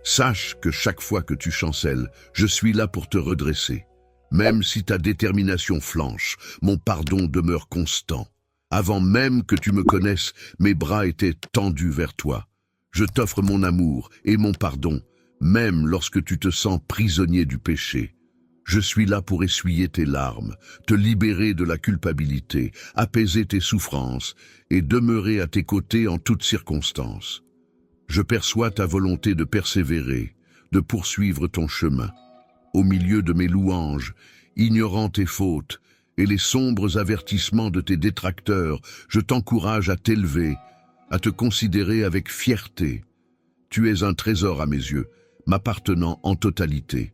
Sache que chaque fois que tu chancelles, je suis là pour te redresser. Même si ta détermination flanche, mon pardon demeure constant. Avant même que tu me connaisses, mes bras étaient tendus vers toi. Je t'offre mon amour et mon pardon, même lorsque tu te sens prisonnier du péché. Je suis là pour essuyer tes larmes, te libérer de la culpabilité, apaiser tes souffrances et demeurer à tes côtés en toutes circonstances. Je perçois ta volonté de persévérer, de poursuivre ton chemin. Au milieu de mes louanges, ignorant tes fautes et les sombres avertissements de tes détracteurs, je t'encourage à t'élever, à te considérer avec fierté. Tu es un trésor à mes yeux, m'appartenant en totalité.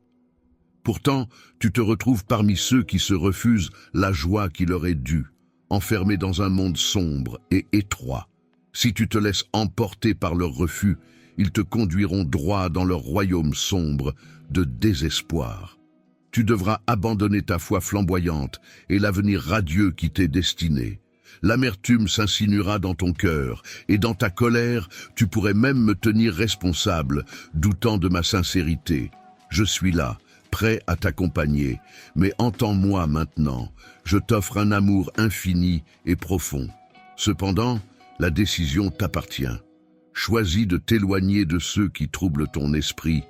Pourtant, tu te retrouves parmi ceux qui se refusent la joie qui leur est due, enfermés dans un monde sombre et étroit. Si tu te laisses emporter par leur refus, ils te conduiront droit dans leur royaume sombre de désespoir. Tu devras abandonner ta foi flamboyante et l'avenir radieux qui t'est destiné. L'amertume s'insinuera dans ton cœur, et dans ta colère, tu pourrais même me tenir responsable, doutant de ma sincérité. Je suis là, prêt à t'accompagner, mais entends-moi maintenant, je t'offre un amour infini et profond. Cependant, la décision t'appartient. Choisis de t'éloigner de ceux qui troublent ton esprit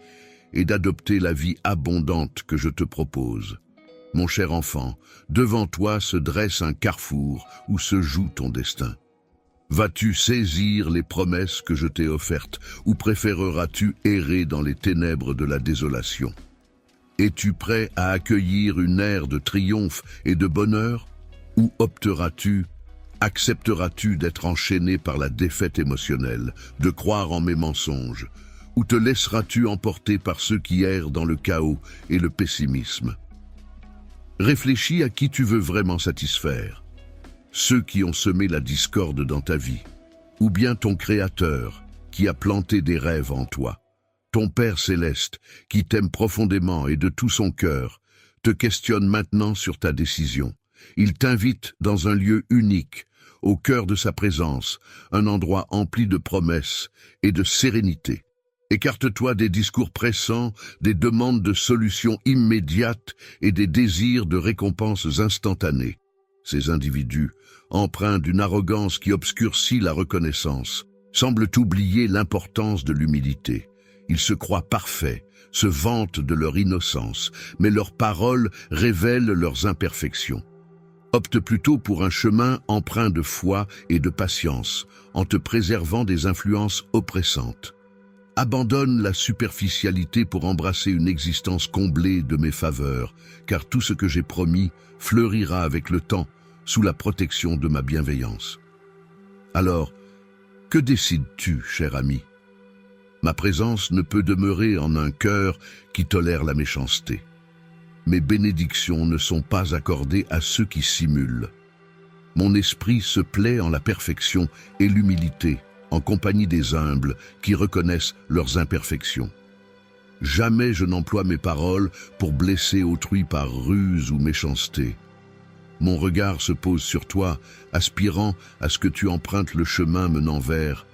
et d'adopter la vie abondante que je te propose. Mon cher enfant, devant toi se dresse un carrefour où se joue ton destin. Vas-tu saisir les promesses que je t'ai offertes ou préféreras-tu errer dans les ténèbres de la désolation? Es-tu prêt à accueillir une ère de triomphe et de bonheur ou accepteras-tu d'être enchaîné par la défaite émotionnelle, de croire en mes mensonges, ou te laisseras-tu emporter par ceux qui errent dans le chaos et le pessimisme? Réfléchis à qui tu veux vraiment satisfaire. Ceux qui ont semé la discorde dans ta vie, ou bien ton Créateur qui a planté des rêves en toi. Ton Père céleste, qui t'aime profondément et de tout son cœur, te questionne maintenant sur ta décision. Il t'invite dans un lieu unique, au cœur de sa présence, un endroit empli de promesses et de sérénité. Écarte-toi des discours pressants, des demandes de solutions immédiates et des désirs de récompenses instantanées. Ces individus, empreints d'une arrogance qui obscurcit la reconnaissance, semblent oublier l'importance de l'humilité. Ils se croient parfaits, se vantent de leur innocence, mais leurs paroles révèlent leurs imperfections. Opte plutôt pour un chemin empreint de foi et de patience, en te préservant des influences oppressantes. Abandonne la superficialité pour embrasser une existence comblée de mes faveurs, car tout ce que j'ai promis fleurira avec le temps sous la protection de ma bienveillance. Alors, que décides-tu, cher ami? Ma présence ne peut demeurer en un cœur qui tolère la méchanceté. Mes bénédictions ne sont pas accordées à ceux qui simulent. Mon esprit se plaît en la perfection et l'humilité, en compagnie des humbles qui reconnaissent leurs imperfections. Jamais je n'emploie mes paroles pour blesser autrui par ruse ou méchanceté. Mon regard se pose sur toi, aspirant à ce que tu empruntes le chemin menant vers.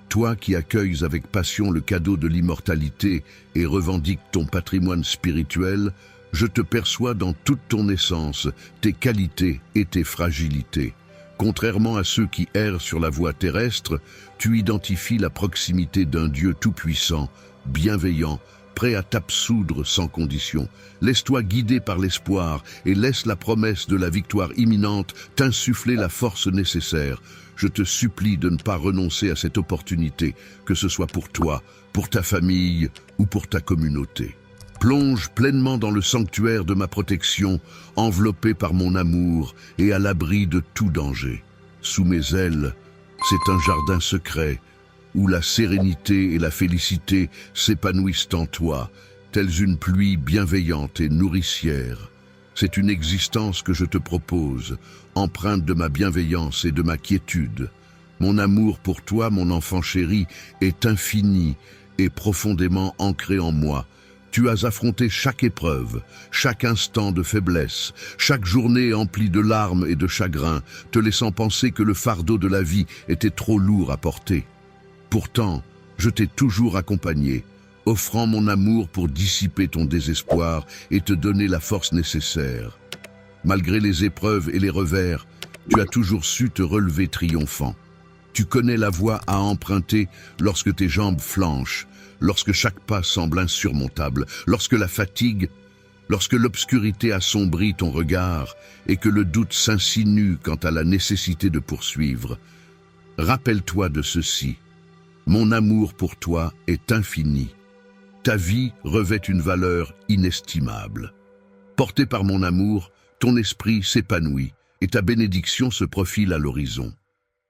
Toi qui accueilles avec passion le cadeau de l'immortalité et revendiques ton patrimoine spirituel, je te perçois dans toute ton essence, tes qualités et tes fragilités. Contrairement à ceux qui errent sur la voie terrestre, tu identifies la proximité d'un Dieu tout-puissant, bienveillant, prêt à t'absoudre sans condition. Laisse-toi guider par l'espoir et laisse la promesse de la victoire imminente t'insuffler la force nécessaire. Je te supplie de ne pas renoncer à cette opportunité, que ce soit pour toi, pour ta famille ou pour ta communauté. Plonge pleinement dans le sanctuaire de ma protection, enveloppé par mon amour et à l'abri de tout danger. Sous mes ailes, c'est un jardin secret, où la sérénité et la félicité s'épanouissent en toi, telles une pluie bienveillante et nourricière. C'est une existence que je te propose, empreinte de ma bienveillance et de ma quiétude. Mon amour pour toi, mon enfant chéri, est infini et profondément ancré en moi. Tu as affronté chaque épreuve, chaque instant de faiblesse, chaque journée emplie de larmes et de chagrin, te laissant penser que le fardeau de la vie était trop lourd à porter. Pourtant, je t'ai toujours accompagné, offrant mon amour pour dissiper ton désespoir et te donner la force nécessaire. Malgré les épreuves et les revers, tu as toujours su te relever triomphant. Tu connais la voie à emprunter lorsque tes jambes flanchent, lorsque chaque pas semble insurmontable, lorsque l'obscurité assombrit ton regard et que le doute s'insinue quant à la nécessité de poursuivre. Rappelle-toi de ceci. Mon amour pour toi est infini. Ta vie revêt une valeur inestimable. Porté par mon amour, ton esprit s'épanouit et ta bénédiction se profile à l'horizon.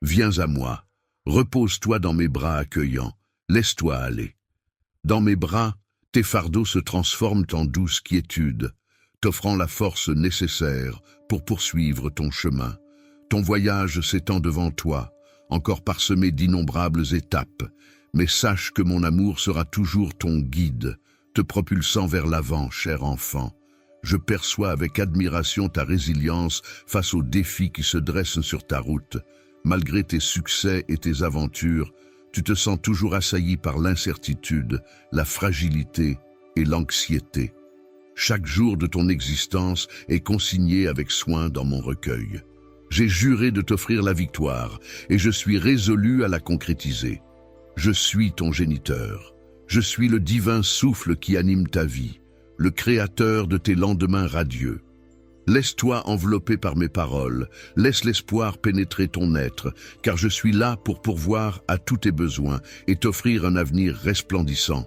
Viens à moi, repose-toi dans mes bras accueillants, laisse-toi aller. Dans mes bras, tes fardeaux se transforment en douce quiétude, t'offrant la force nécessaire pour poursuivre ton chemin. Ton voyage s'étend devant toi, encore parsemé d'innombrables étapes, mais sache que mon amour sera toujours ton guide, te propulsant vers l'avant, cher enfant. Je perçois avec admiration ta résilience face aux défis qui se dressent sur ta route. Malgré tes succès et tes aventures, tu te sens toujours assailli par l'incertitude, la fragilité et l'anxiété. Chaque jour de ton existence est consigné avec soin dans mon recueil. J'ai juré de t'offrir la victoire et je suis résolu à la concrétiser. Je suis ton géniteur. Je suis le divin souffle qui anime ta vie, le créateur de tes lendemains radieux. Laisse-toi envelopper par mes paroles, laisse l'espoir pénétrer ton être, car je suis là pour pourvoir à tous tes besoins et t'offrir un avenir resplendissant.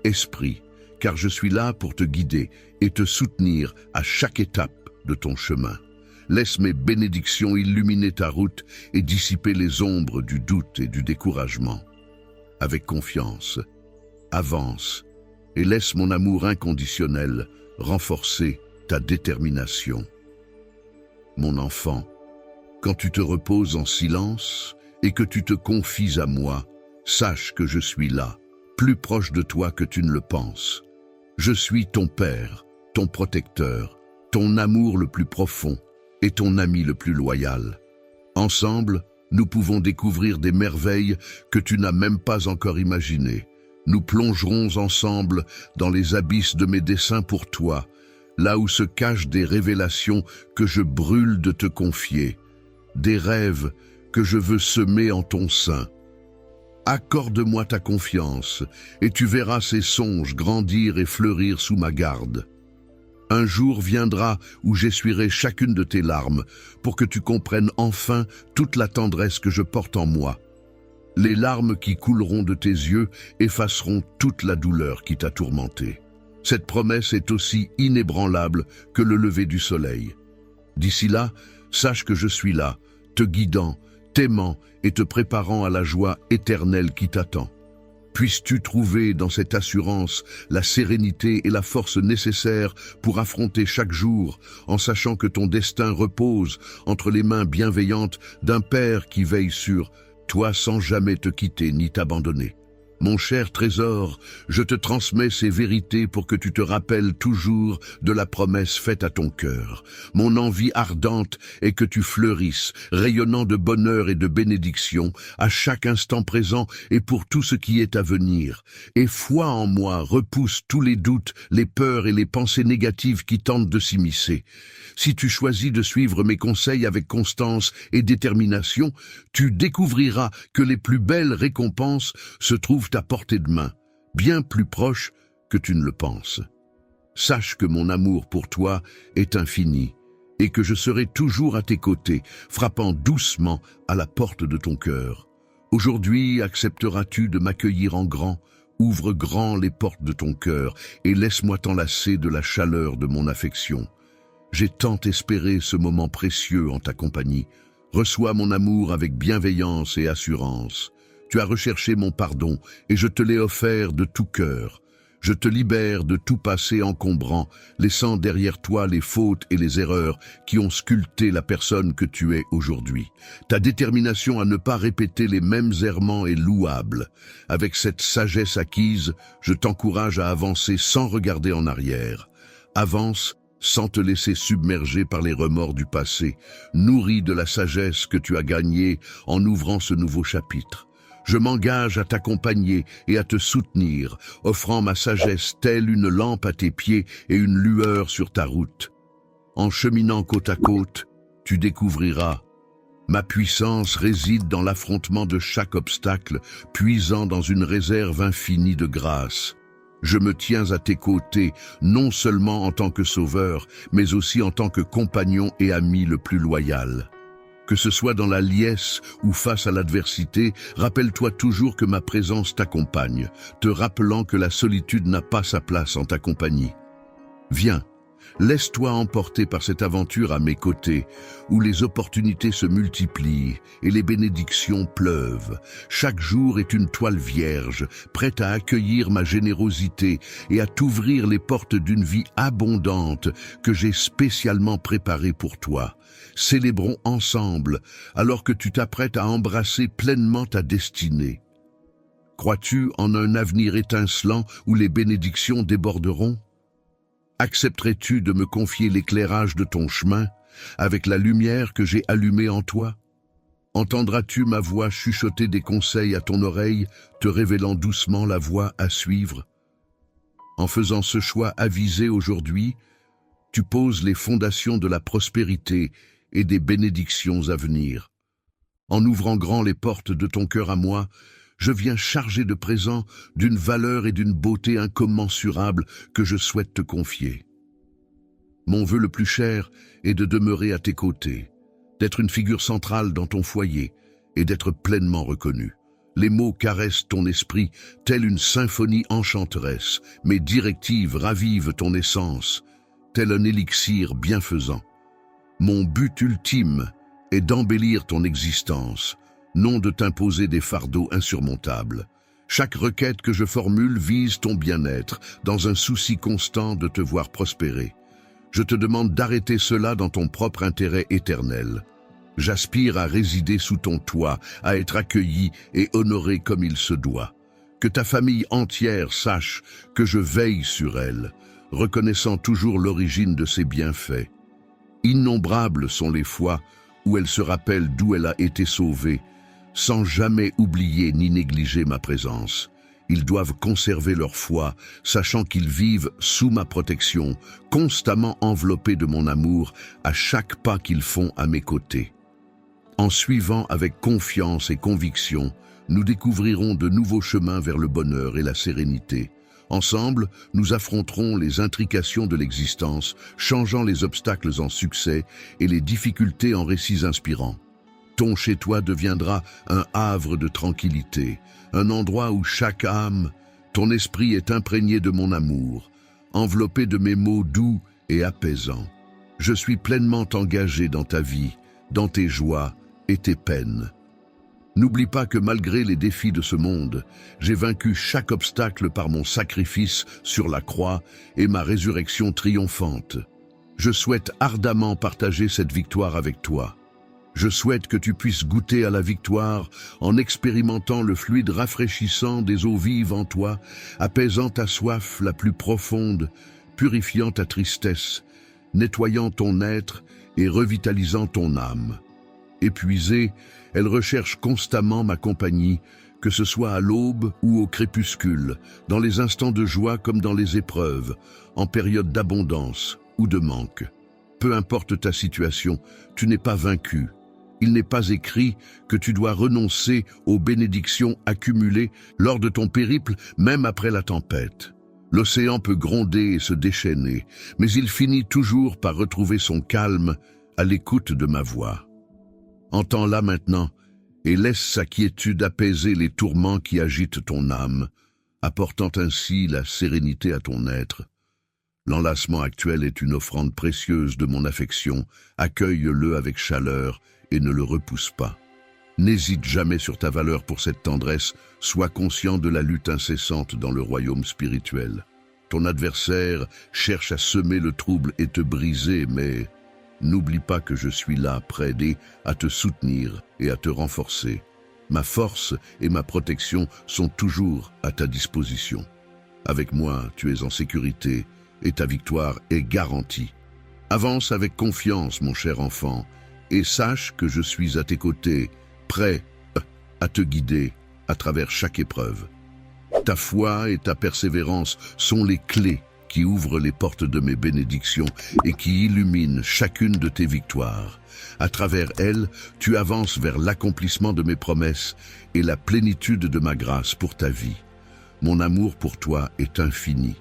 Esprit, car je suis là pour te guider et te soutenir à chaque étape de ton chemin. Laisse mes bénédictions illuminer ta route et dissiper les ombres du doute et du découragement. Avec confiance, avance et laisse mon amour inconditionnel renforcer ta détermination. Mon enfant, quand tu te reposes en silence et que tu te confies à moi, sache que je suis là, plus proche de toi que tu ne le penses. Je suis ton Père, ton protecteur, ton amour le plus profond et ton ami le plus loyal. Ensemble, nous pouvons découvrir des merveilles que tu n'as même pas encore imaginées. Nous plongerons ensemble dans les abysses de mes desseins pour toi, là où se cachent des révélations que je brûle de te confier, des rêves que je veux semer en ton sein. Accorde-moi ta confiance, et tu verras ces songes grandir et fleurir sous ma garde. Un jour viendra où j'essuierai chacune de tes larmes, pour que tu comprennes enfin toute la tendresse que je porte en moi. Les larmes qui couleront de tes yeux effaceront toute la douleur qui t'a tourmenté. Cette promesse est aussi inébranlable que le lever du soleil. D'ici là, sache que je suis là, te guidant, t'aimant et te préparant à la joie éternelle qui t'attend. Puisses-tu trouver dans cette assurance la sérénité et la force nécessaires pour affronter chaque jour, en sachant que ton destin repose entre les mains bienveillantes d'un Père qui veille sur toi sans jamais te quitter ni t'abandonner. Mon cher trésor, je te transmets ces vérités pour que tu te rappelles toujours de la promesse faite à ton cœur. Mon envie ardente est que tu fleurisses, rayonnant de bonheur et de bénédiction, à chaque instant présent et pour tout ce qui est à venir. Et foi en moi repousse tous les doutes, les peurs et les pensées négatives qui tentent de s'immiscer. Si tu choisis de suivre mes conseils avec constance et détermination, tu découvriras que les plus belles récompenses se trouvent à portée de main, bien plus proche que tu ne le penses. Sache que mon amour pour toi est infini et que je serai toujours à tes côtés, frappant doucement à la porte de ton cœur. Aujourd'hui, accepteras-tu de m'accueillir en grand? Ouvre grand les portes de ton cœur et laisse-moi t'enlacer de la chaleur de mon affection. J'ai tant espéré ce moment précieux en ta compagnie. Reçois mon amour avec bienveillance et assurance. Tu as recherché mon pardon et je te l'ai offert de tout cœur. Je te libère de tout passé encombrant, laissant derrière toi les fautes et les erreurs qui ont sculpté la personne que tu es aujourd'hui. Ta détermination à ne pas répéter les mêmes errements est louable. Avec cette sagesse acquise, je t'encourage à avancer sans regarder en arrière. Avance sans te laisser submerger par les remords du passé, nourri de la sagesse que tu as gagnée en ouvrant ce nouveau chapitre. Je m'engage à t'accompagner et à te soutenir, offrant ma sagesse telle une lampe à tes pieds et une lueur sur ta route. En cheminant côte à côte, tu découvriras. Ma puissance réside dans l'affrontement de chaque obstacle, puisant dans une réserve infinie de grâce. Je me tiens à tes côtés, non seulement en tant que sauveur, mais aussi en tant que compagnon et ami le plus loyal. Que ce soit dans la liesse ou face à l'adversité, rappelle-toi toujours que ma présence t'accompagne, te rappelant que la solitude n'a pas sa place en ta compagnie. Viens, laisse-toi emporter par cette aventure à mes côtés, où les opportunités se multiplient et les bénédictions pleuvent. Chaque jour est une toile vierge, prête à accueillir ma générosité et à t'ouvrir les portes d'une vie abondante que j'ai spécialement préparée pour toi. Célébrons ensemble, alors que tu t'apprêtes à embrasser pleinement ta destinée. Crois-tu en un avenir étincelant où les bénédictions déborderont? Accepterais-tu de me confier l'éclairage de ton chemin, avec la lumière que j'ai allumée en toi? Entendras-tu ma voix chuchoter des conseils à ton oreille, te révélant doucement la voie à suivre? En faisant ce choix avisé aujourd'hui, tu poses les fondations de la prospérité et des bénédictions à venir. En ouvrant grand les portes de ton cœur à moi, je viens chargé de présents d'une valeur et d'une beauté incommensurables que je souhaite te confier. Mon vœu le plus cher est de demeurer à tes côtés, d'être une figure centrale dans ton foyer et d'être pleinement reconnu. Les mots caressent ton esprit, telle une symphonie enchanteresse. Mes directives ravivent ton essence, tel un élixir bienfaisant. Mon but ultime est d'embellir ton existence, non de t'imposer des fardeaux insurmontables. Chaque requête que je formule vise ton bien-être, dans un souci constant de te voir prospérer. Je te demande d'arrêter cela dans ton propre intérêt éternel. J'aspire à résider sous ton toit, à être accueilli et honoré comme il se doit. Que ta famille entière sache que je veille sur elle, reconnaissant toujours l'origine de ses bienfaits. Innombrables sont les fois où elle se rappelle d'où elle a été sauvée, sans jamais oublier ni négliger ma présence. Ils doivent conserver leur foi, sachant qu'ils vivent sous ma protection, constamment enveloppés de mon amour à chaque pas qu'ils font à mes côtés. En suivant avec confiance et conviction, nous découvrirons de nouveaux chemins vers le bonheur et la sérénité. Ensemble, nous affronterons les intrications de l'existence, changeant les obstacles en succès et les difficultés en récits inspirants. Ton chez-toi deviendra un havre de tranquillité, un endroit où chaque âme, ton esprit est imprégné de mon amour, enveloppé de mes mots doux et apaisants. Je suis pleinement engagé dans ta vie, dans tes joies et tes peines. N'oublie pas que malgré les défis de ce monde, j'ai vaincu chaque obstacle par mon sacrifice sur la croix et ma résurrection triomphante. Je souhaite ardemment partager cette victoire avec toi. Je souhaite que tu puisses goûter à la victoire en expérimentant le fluide rafraîchissant des eaux vives en toi, apaisant ta soif la plus profonde, purifiant ta tristesse, nettoyant ton être et revitalisant ton âme. Épuisée, elle recherche constamment ma compagnie, que ce soit à l'aube ou au crépuscule, dans les instants de joie comme dans les épreuves, en période d'abondance ou de manque. Peu importe ta situation, tu n'es pas vaincu. Il n'est pas écrit que tu dois renoncer aux bénédictions accumulées lors de ton périple, même après la tempête. L'océan peut gronder et se déchaîner, mais il finit toujours par retrouver son calme à l'écoute de ma voix. Entends-la maintenant et laisse sa quiétude apaiser les tourments qui agitent ton âme, apportant ainsi la sérénité à ton être. L'enlacement actuel est une offrande précieuse de mon affection, accueille-le avec chaleur et ne le repousse pas. N'hésite jamais sur ta valeur pour cette tendresse, sois conscient de la lutte incessante dans le royaume spirituel. Ton adversaire cherche à semer le trouble et te briser, mais n'oublie pas que je suis là, prêt à te soutenir et à te renforcer. Ma force et ma protection sont toujours à ta disposition. Avec moi, tu es en sécurité et ta victoire est garantie. Avance avec confiance, mon cher enfant, et sache que je suis à tes côtés, prêt à te guider à travers chaque épreuve. Ta foi et ta persévérance sont les clés qui ouvrent les portes de mes bénédictions et qui illuminent chacune de tes victoires. À travers elles, tu avances vers l'accomplissement de mes promesses et la plénitude de ma grâce pour ta vie. Mon amour pour toi est infini,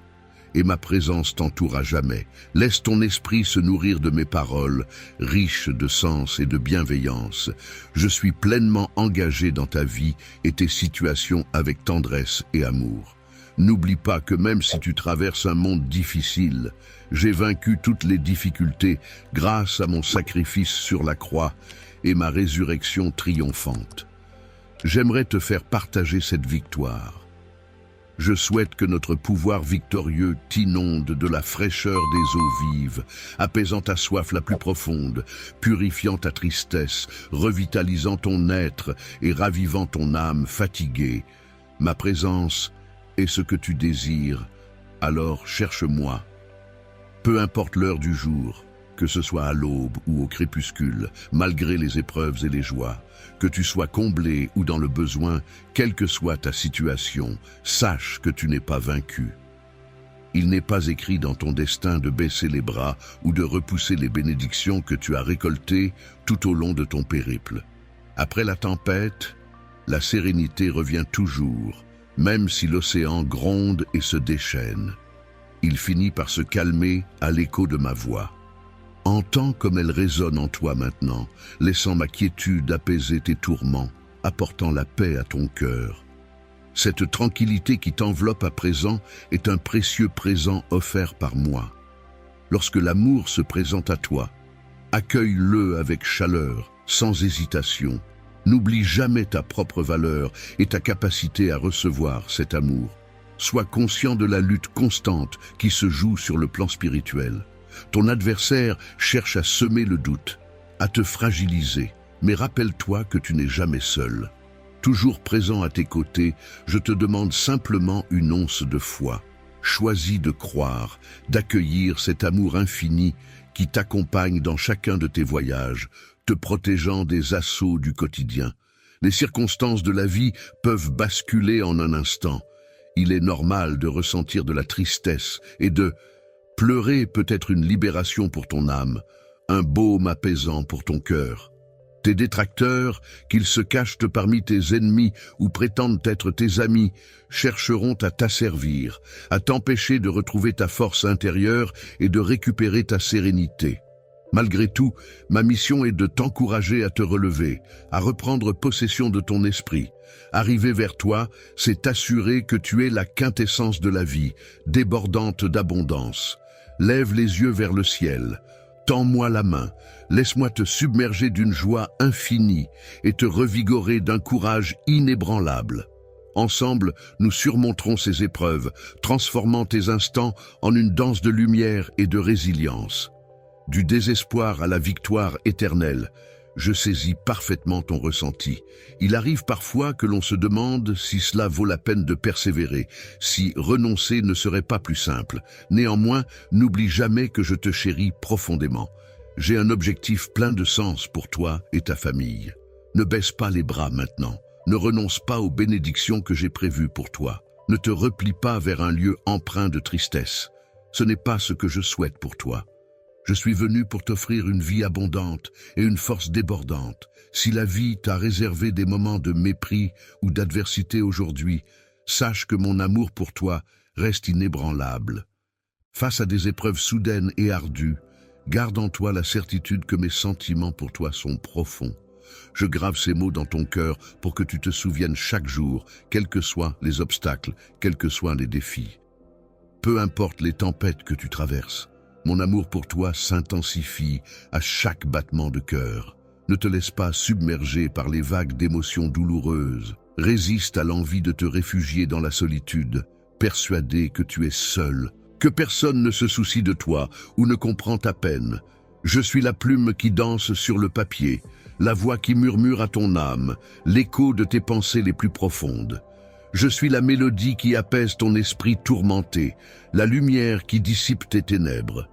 et ma présence t'entoure à jamais. Laisse ton esprit se nourrir de mes paroles, riches de sens et de bienveillance. Je suis pleinement engagé dans ta vie et tes situations avec tendresse et amour. N'oublie pas que même si tu traverses un monde difficile, j'ai vaincu toutes les difficultés grâce à mon sacrifice sur la croix et ma résurrection triomphante. J'aimerais te faire partager cette victoire. Je souhaite que notre pouvoir victorieux t'inonde de la fraîcheur des eaux vives, apaisant ta soif la plus profonde, purifiant ta tristesse, revitalisant ton être et ravivant ton âme fatiguée. Ma présence est ce que tu désires, alors cherche-moi. Peu importe l'heure du jour, que ce soit à l'aube ou au crépuscule, malgré les épreuves et les joies, que tu sois comblé ou dans le besoin, quelle que soit ta situation, sache que tu n'es pas vaincu. Il n'est pas écrit dans ton destin de baisser les bras ou de repousser les bénédictions que tu as récoltées tout au long de ton périple. Après la tempête, la sérénité revient toujours, même si l'océan gronde et se déchaîne. Il finit par se calmer à l'écho de ma voix. Entends comme elle résonne en toi maintenant, laissant ma quiétude apaiser tes tourments, apportant la paix à ton cœur. Cette tranquillité qui t'enveloppe à présent est un précieux présent offert par moi. Lorsque l'amour se présente à toi, accueille-le avec chaleur, sans hésitation. N'oublie jamais ta propre valeur et ta capacité à recevoir cet amour. Sois conscient de la lutte constante qui se joue sur le plan spirituel. Ton adversaire cherche à semer le doute, à te fragiliser, mais rappelle-toi que tu n'es jamais seul. Toujours présent à tes côtés, je te demande simplement une once de foi. Choisis de croire, d'accueillir cet amour infini qui t'accompagne dans chacun de tes voyages, te protégeant des assauts du quotidien. Les circonstances de la vie peuvent basculer en un instant. Il est normal de ressentir de la tristesse et de pleurer peut être une libération pour ton âme, un baume apaisant pour ton cœur. Tes détracteurs, qu'ils se cachent parmi tes ennemis ou prétendent être tes amis, chercheront à t'asservir, à t'empêcher de retrouver ta force intérieure et de récupérer ta sérénité. Malgré tout, ma mission est de t'encourager à te relever, à reprendre possession de ton esprit. Arriver vers toi, c'est t'assurer que tu es la quintessence de la vie, débordante d'abondance. Lève les yeux vers le ciel. Tends-moi la main, laisse-moi te submerger d'une joie infinie et te revigorer d'un courage inébranlable. Ensemble, nous surmonterons ces épreuves, transformant tes instants en une danse de lumière et de résilience. Du désespoir à la victoire éternelle, je saisis parfaitement ton ressenti. Il arrive parfois que l'on se demande si cela vaut la peine de persévérer, si renoncer ne serait pas plus simple. Néanmoins, n'oublie jamais que je te chéris profondément. J'ai un objectif plein de sens pour toi et ta famille. Ne baisse pas les bras maintenant. Ne renonce pas aux bénédictions que j'ai prévues pour toi. Ne te replie pas vers un lieu empreint de tristesse. Ce n'est pas ce que je souhaite pour toi. Je suis venu pour t'offrir une vie abondante et une force débordante. Si la vie t'a réservé des moments de mépris ou d'adversité aujourd'hui, sache que mon amour pour toi reste inébranlable. Face à des épreuves soudaines et ardues, garde en toi la certitude que mes sentiments pour toi sont profonds. Je grave ces mots dans ton cœur pour que tu te souviennes chaque jour, quels que soient les obstacles, quels que soient les défis. Peu importe les tempêtes que tu traverses, mon amour pour toi s'intensifie à chaque battement de cœur. Ne te laisse pas submerger par les vagues d'émotions douloureuses. Résiste à l'envie de te réfugier dans la solitude, persuadé que tu es seul, que personne ne se soucie de toi ou ne comprend ta peine. Je suis la plume qui danse sur le papier, la voix qui murmure à ton âme, l'écho de tes pensées les plus profondes. Je suis la mélodie qui apaise ton esprit tourmenté, la lumière qui dissipe tes ténèbres.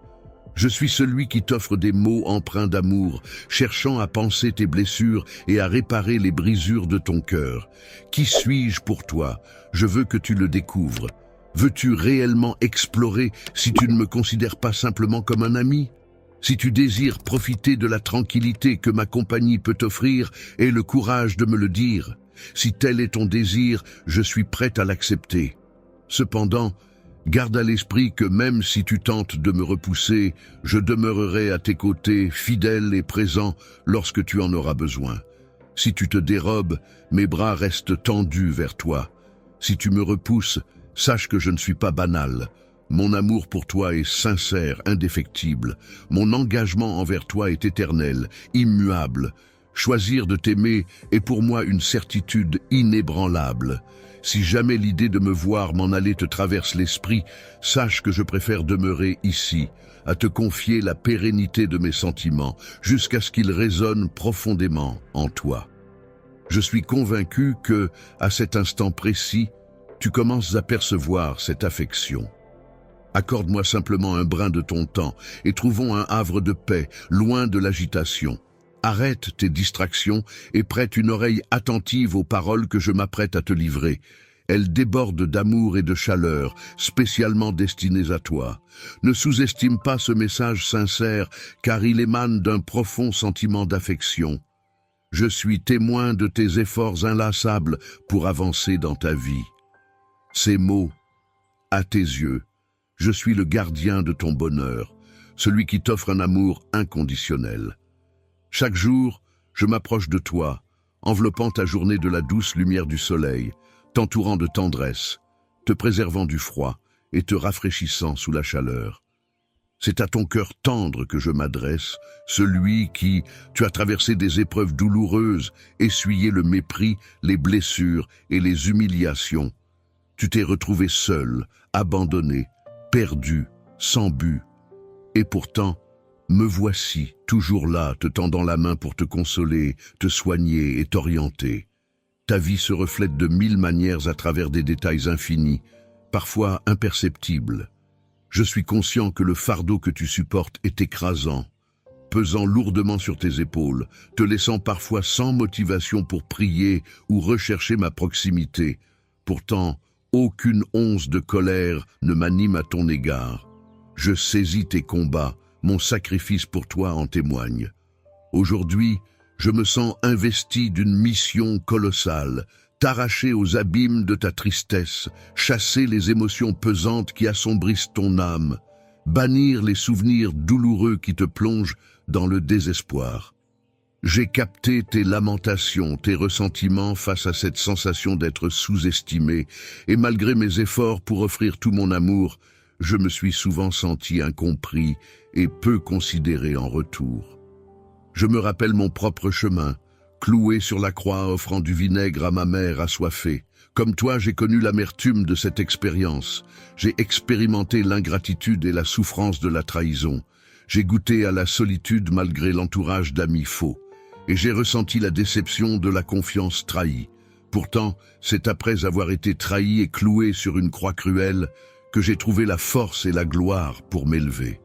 Je suis celui qui t'offre des mots empreints d'amour, cherchant à panser tes blessures et à réparer les brisures de ton cœur. Qui suis-je pour toi? Je veux que tu le découvres. Veux-tu réellement explorer si tu ne me considères pas simplement comme un ami? Si tu désires profiter de la tranquillité que ma compagnie peut t'offrir, aie le courage de me le dire. Si tel est ton désir, je suis prêt à l'accepter. Cependant, garde à l'esprit que même si tu tentes de me repousser, je demeurerai à tes côtés, fidèle et présent lorsque tu en auras besoin. Si tu te dérobes, mes bras restent tendus vers toi. Si tu me repousses, sache que je ne suis pas banal. Mon amour pour toi est sincère, indéfectible. Mon engagement envers toi est éternel, immuable. Choisir de t'aimer est pour moi une certitude inébranlable. Si jamais l'idée de me voir m'en aller te traverse l'esprit, sache que je préfère demeurer ici, à te confier la pérennité de mes sentiments, jusqu'à ce qu'ils résonnent profondément en toi. Je suis convaincu que, à cet instant précis, tu commences à percevoir cette affection. Accorde-moi simplement un brin de ton temps et trouvons un havre de paix, loin de l'agitation. Arrête tes distractions et prête une oreille attentive aux paroles que je m'apprête à te livrer. Elles débordent d'amour et de chaleur, spécialement destinées à toi. Ne sous-estime pas ce message sincère, car il émane d'un profond sentiment d'affection. Je suis témoin de tes efforts inlassables pour avancer dans ta vie. Ces mots, à tes yeux, je suis le gardien de ton bonheur, celui qui t'offre un amour inconditionnel. Chaque jour, je m'approche de toi, enveloppant ta journée de la douce lumière du soleil, t'entourant de tendresse, te préservant du froid et te rafraîchissant sous la chaleur. C'est à ton cœur tendre que je m'adresse, celui qui, tu as traversé des épreuves douloureuses, essuyé le mépris, les blessures et les humiliations. Tu t'es retrouvé seul, abandonné, perdu, sans but. Et pourtant, me voici, toujours là, te tendant la main pour te consoler, te soigner et t'orienter. Ta vie se reflète de mille manières à travers des détails infinis, parfois imperceptibles. Je suis conscient que le fardeau que tu supportes est écrasant, pesant lourdement sur tes épaules, te laissant parfois sans motivation pour prier ou rechercher ma proximité. Pourtant, aucune once de colère ne m'anime à ton égard. Je saisis tes combats, mon sacrifice pour toi en témoigne. Aujourd'hui, je me sens investi d'une mission colossale, t'arracher aux abîmes de ta tristesse, chasser les émotions pesantes qui assombrissent ton âme, bannir les souvenirs douloureux qui te plongent dans le désespoir. J'ai capté tes lamentations, tes ressentiments face à cette sensation d'être sous-estimé, et malgré mes efforts pour offrir tout mon amour, je me suis souvent senti incompris et peu considéré en retour. Je me rappelle mon propre chemin, cloué sur la croix offrant du vinaigre à ma mère assoiffée. Comme toi, j'ai connu l'amertume de cette expérience. J'ai expérimenté l'ingratitude et la souffrance de la trahison. J'ai goûté à la solitude malgré l'entourage d'amis faux. Et j'ai ressenti la déception de la confiance trahie. Pourtant, c'est après avoir été trahi et cloué sur une croix cruelle que j'ai trouvé la force et la gloire pour m'élever.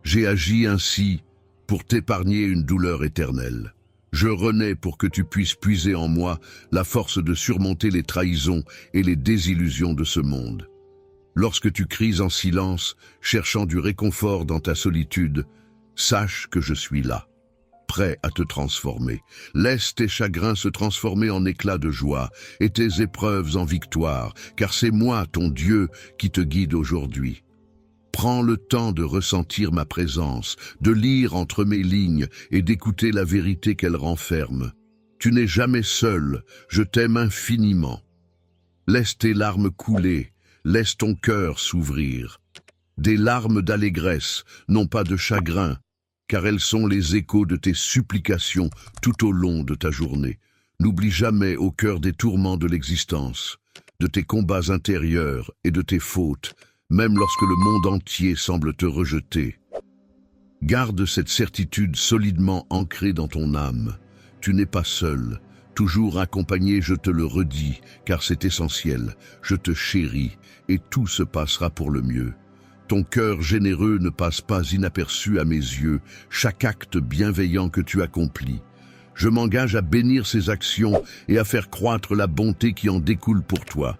J'ai agi ainsi pour t'épargner une douleur éternelle. Je renais pour que tu puisses puiser en moi la force de surmonter les trahisons et les désillusions de ce monde. Lorsque tu cries en silence, cherchant du réconfort dans ta solitude, sache que je suis là, prêt à te transformer. Laisse tes chagrins se transformer en éclats de joie et tes épreuves en victoire, car c'est moi, ton Dieu, qui te guide aujourd'hui. Prends le temps de ressentir ma présence, de lire entre mes lignes et d'écouter la vérité qu'elle renferme. Tu n'es jamais seul, je t'aime infiniment. Laisse tes larmes couler, laisse ton cœur s'ouvrir. Des larmes d'allégresse, non pas de chagrin, car elles sont les échos de tes supplications tout au long de ta journée. N'oublie jamais au cœur des tourments de l'existence, de tes combats intérieurs et de tes fautes, même lorsque le monde entier semble te rejeter. Garde cette certitude solidement ancrée dans ton âme. Tu n'es pas seul, toujours accompagné, je te le redis, car c'est essentiel. Je te chéris et tout se passera pour le mieux. Ton cœur généreux ne passe pas inaperçu à mes yeux, chaque acte bienveillant que tu accomplis. Je m'engage à bénir ces actions et à faire croître la bonté qui en découle pour toi.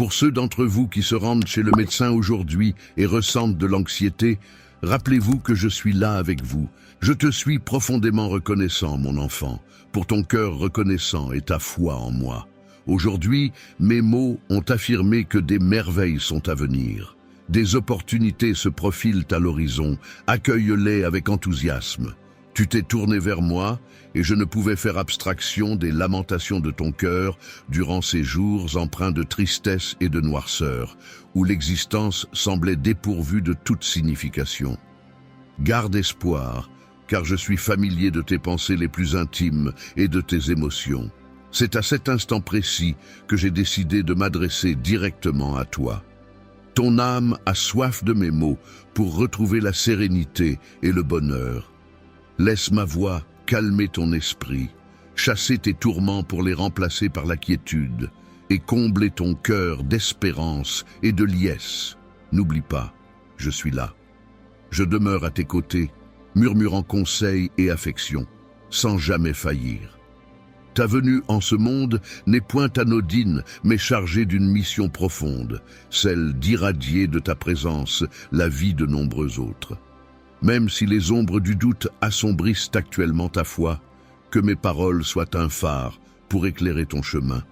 Pour ceux d'entre vous qui se rendent chez le médecin aujourd'hui et ressentent de l'anxiété, rappelez-vous que je suis là avec vous. Je te suis profondément reconnaissant, mon enfant, pour ton cœur reconnaissant et ta foi en moi. Aujourd'hui, mes mots ont affirmé que des merveilles sont à venir. Des opportunités se profilent à l'horizon, accueille-les avec enthousiasme. Tu t'es tourné vers moi et je ne pouvais faire abstraction des lamentations de ton cœur durant ces jours empreints de tristesse et de noirceur, où l'existence semblait dépourvue de toute signification. Garde espoir, car je suis familier de tes pensées les plus intimes et de tes émotions. C'est à cet instant précis que j'ai décidé de m'adresser directement à toi. Ton âme a soif de mes mots pour retrouver la sérénité et le bonheur. Laisse ma voix calmer ton esprit, chasser tes tourments pour les remplacer par la quiétude et combler ton cœur d'espérance et de liesse. N'oublie pas, je suis là. Je demeure à tes côtés, murmurant conseils et affection, sans jamais faillir. Ta venue en ce monde n'est point anodine, mais chargée d'une mission profonde, celle d'irradier de ta présence la vie de nombreux autres. Même si les ombres du doute assombrissent actuellement ta foi, que mes paroles soient un phare pour éclairer ton chemin.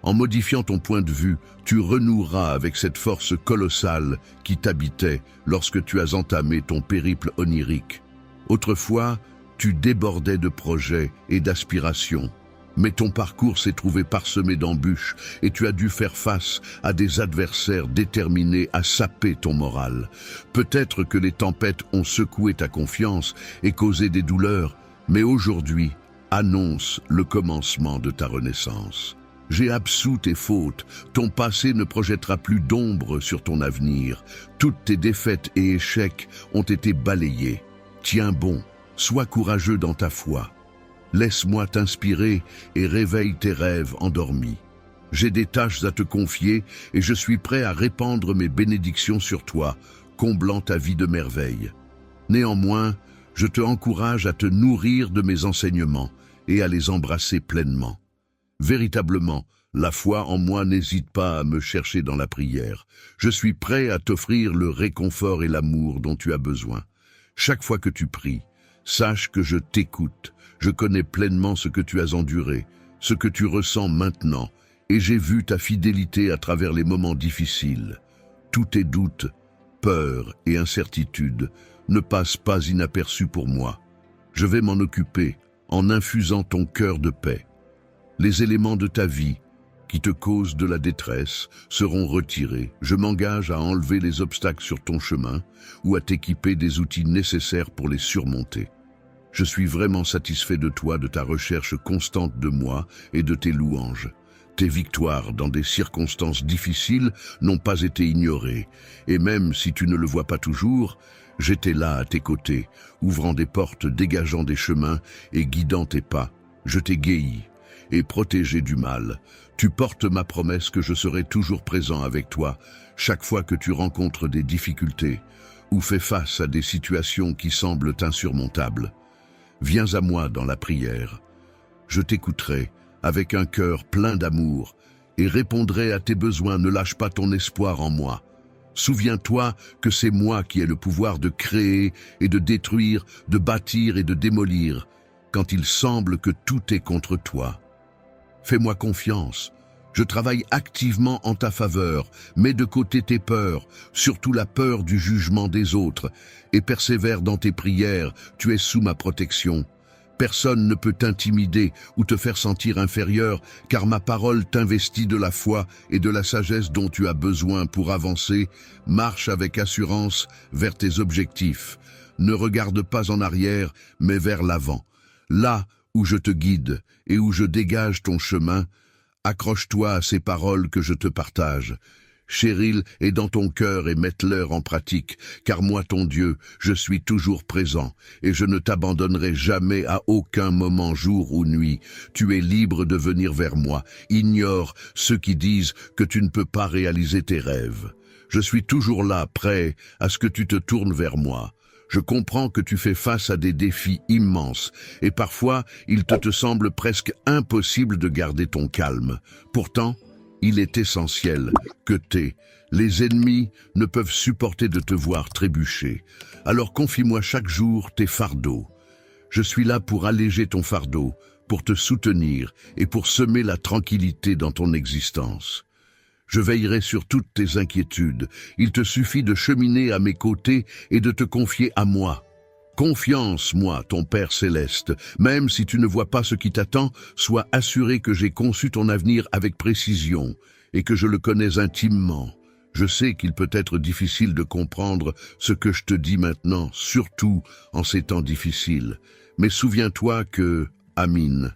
En modifiant ton point de vue, tu renoueras avec cette force colossale qui t'habitait lorsque tu as entamé ton périple onirique. Autrefois, tu débordais de projets et d'aspirations. Mais ton parcours s'est trouvé parsemé d'embûches et tu as dû faire face à des adversaires déterminés à saper ton moral. Peut-être que les tempêtes ont secoué ta confiance et causé des douleurs, mais aujourd'hui annonce le commencement de ta renaissance. J'ai absous tes fautes, ton passé ne projettera plus d'ombre sur ton avenir. Toutes tes défaites et échecs ont été balayés. Tiens bon, sois courageux dans ta foi. Laisse-moi t'inspirer et réveille tes rêves endormis. J'ai des tâches à te confier et je suis prêt à répandre mes bénédictions sur toi, comblant ta vie de merveilles. Néanmoins, je te encourage à te nourrir de mes enseignements et à les embrasser pleinement. Véritablement, la foi en moi n'hésite pas à me chercher dans la prière. Je suis prêt à t'offrir le réconfort et l'amour dont tu as besoin. Chaque fois que tu pries, sache que je t'écoute. Je connais pleinement ce que tu as enduré, ce que tu ressens maintenant, et j'ai vu ta fidélité à travers les moments difficiles. Tous tes doutes, peurs et incertitudes ne passent pas inaperçus pour moi. Je vais m'en occuper en infusant ton cœur de paix. Les éléments de ta vie, qui te causent de la détresse seront retirés. Je m'engage à enlever les obstacles sur ton chemin ou à t'équiper des outils nécessaires pour les surmonter. Je suis vraiment satisfait de toi, de ta recherche constante de moi et de tes louanges. Tes victoires dans des circonstances difficiles n'ont pas été ignorées, et même si tu ne le vois pas toujours, j'étais là à tes côtés, ouvrant des portes, dégageant des chemins et guidant tes pas. Je t'ai guéri et protégé du mal. Tu portes ma promesse que je serai toujours présent avec toi, chaque fois que tu rencontres des difficultés ou fais face à des situations qui semblent insurmontables. Viens à moi dans la prière. Je t'écouterai avec un cœur plein d'amour et répondrai à tes besoins. Ne lâche pas ton espoir en moi. Souviens-toi que c'est moi qui ai le pouvoir de créer et de détruire, de bâtir et de démolir, quand il semble que tout est contre toi. Fais-moi confiance. Je travaille activement en ta faveur, mets de côté tes peurs, surtout la peur du jugement des autres, et persévère dans tes prières, tu es sous ma protection. Personne ne peut t'intimider ou te faire sentir inférieur, car ma parole t'investit de la foi et de la sagesse dont tu as besoin pour avancer. Marche avec assurance vers tes objectifs. Ne regarde pas en arrière, mais vers l'avant. Là où je te guide et où je dégage ton chemin, accroche-toi à ces paroles que je te partage. Chéril, est dans ton cœur et mette-leur en pratique, car moi, ton Dieu, je suis toujours présent, et je ne t'abandonnerai jamais à aucun moment, jour ou nuit. Tu es libre de venir vers moi. Ignore ceux qui disent que tu ne peux pas réaliser tes rêves. Je suis toujours là, prêt à ce que tu te tournes vers moi. Je comprends que tu fais face à des défis immenses, et parfois, il te semble presque impossible de garder ton calme. Pourtant, il est essentiel que les ennemis ne peuvent supporter de te voir trébucher. Alors confie-moi chaque jour tes fardeaux. Je suis là pour alléger ton fardeau, pour te soutenir et pour semer la tranquillité dans ton existence. Je veillerai sur toutes tes inquiétudes. Il te suffit de cheminer à mes côtés et de te confier à moi. Confiance, moi, ton Père céleste. Même si tu ne vois pas ce qui t'attend, sois assuré que j'ai conçu ton avenir avec précision et que je le connais intimement. Je sais qu'il peut être difficile de comprendre ce que je te dis maintenant, surtout en ces temps difficiles. Mais souviens-toi que, Amin,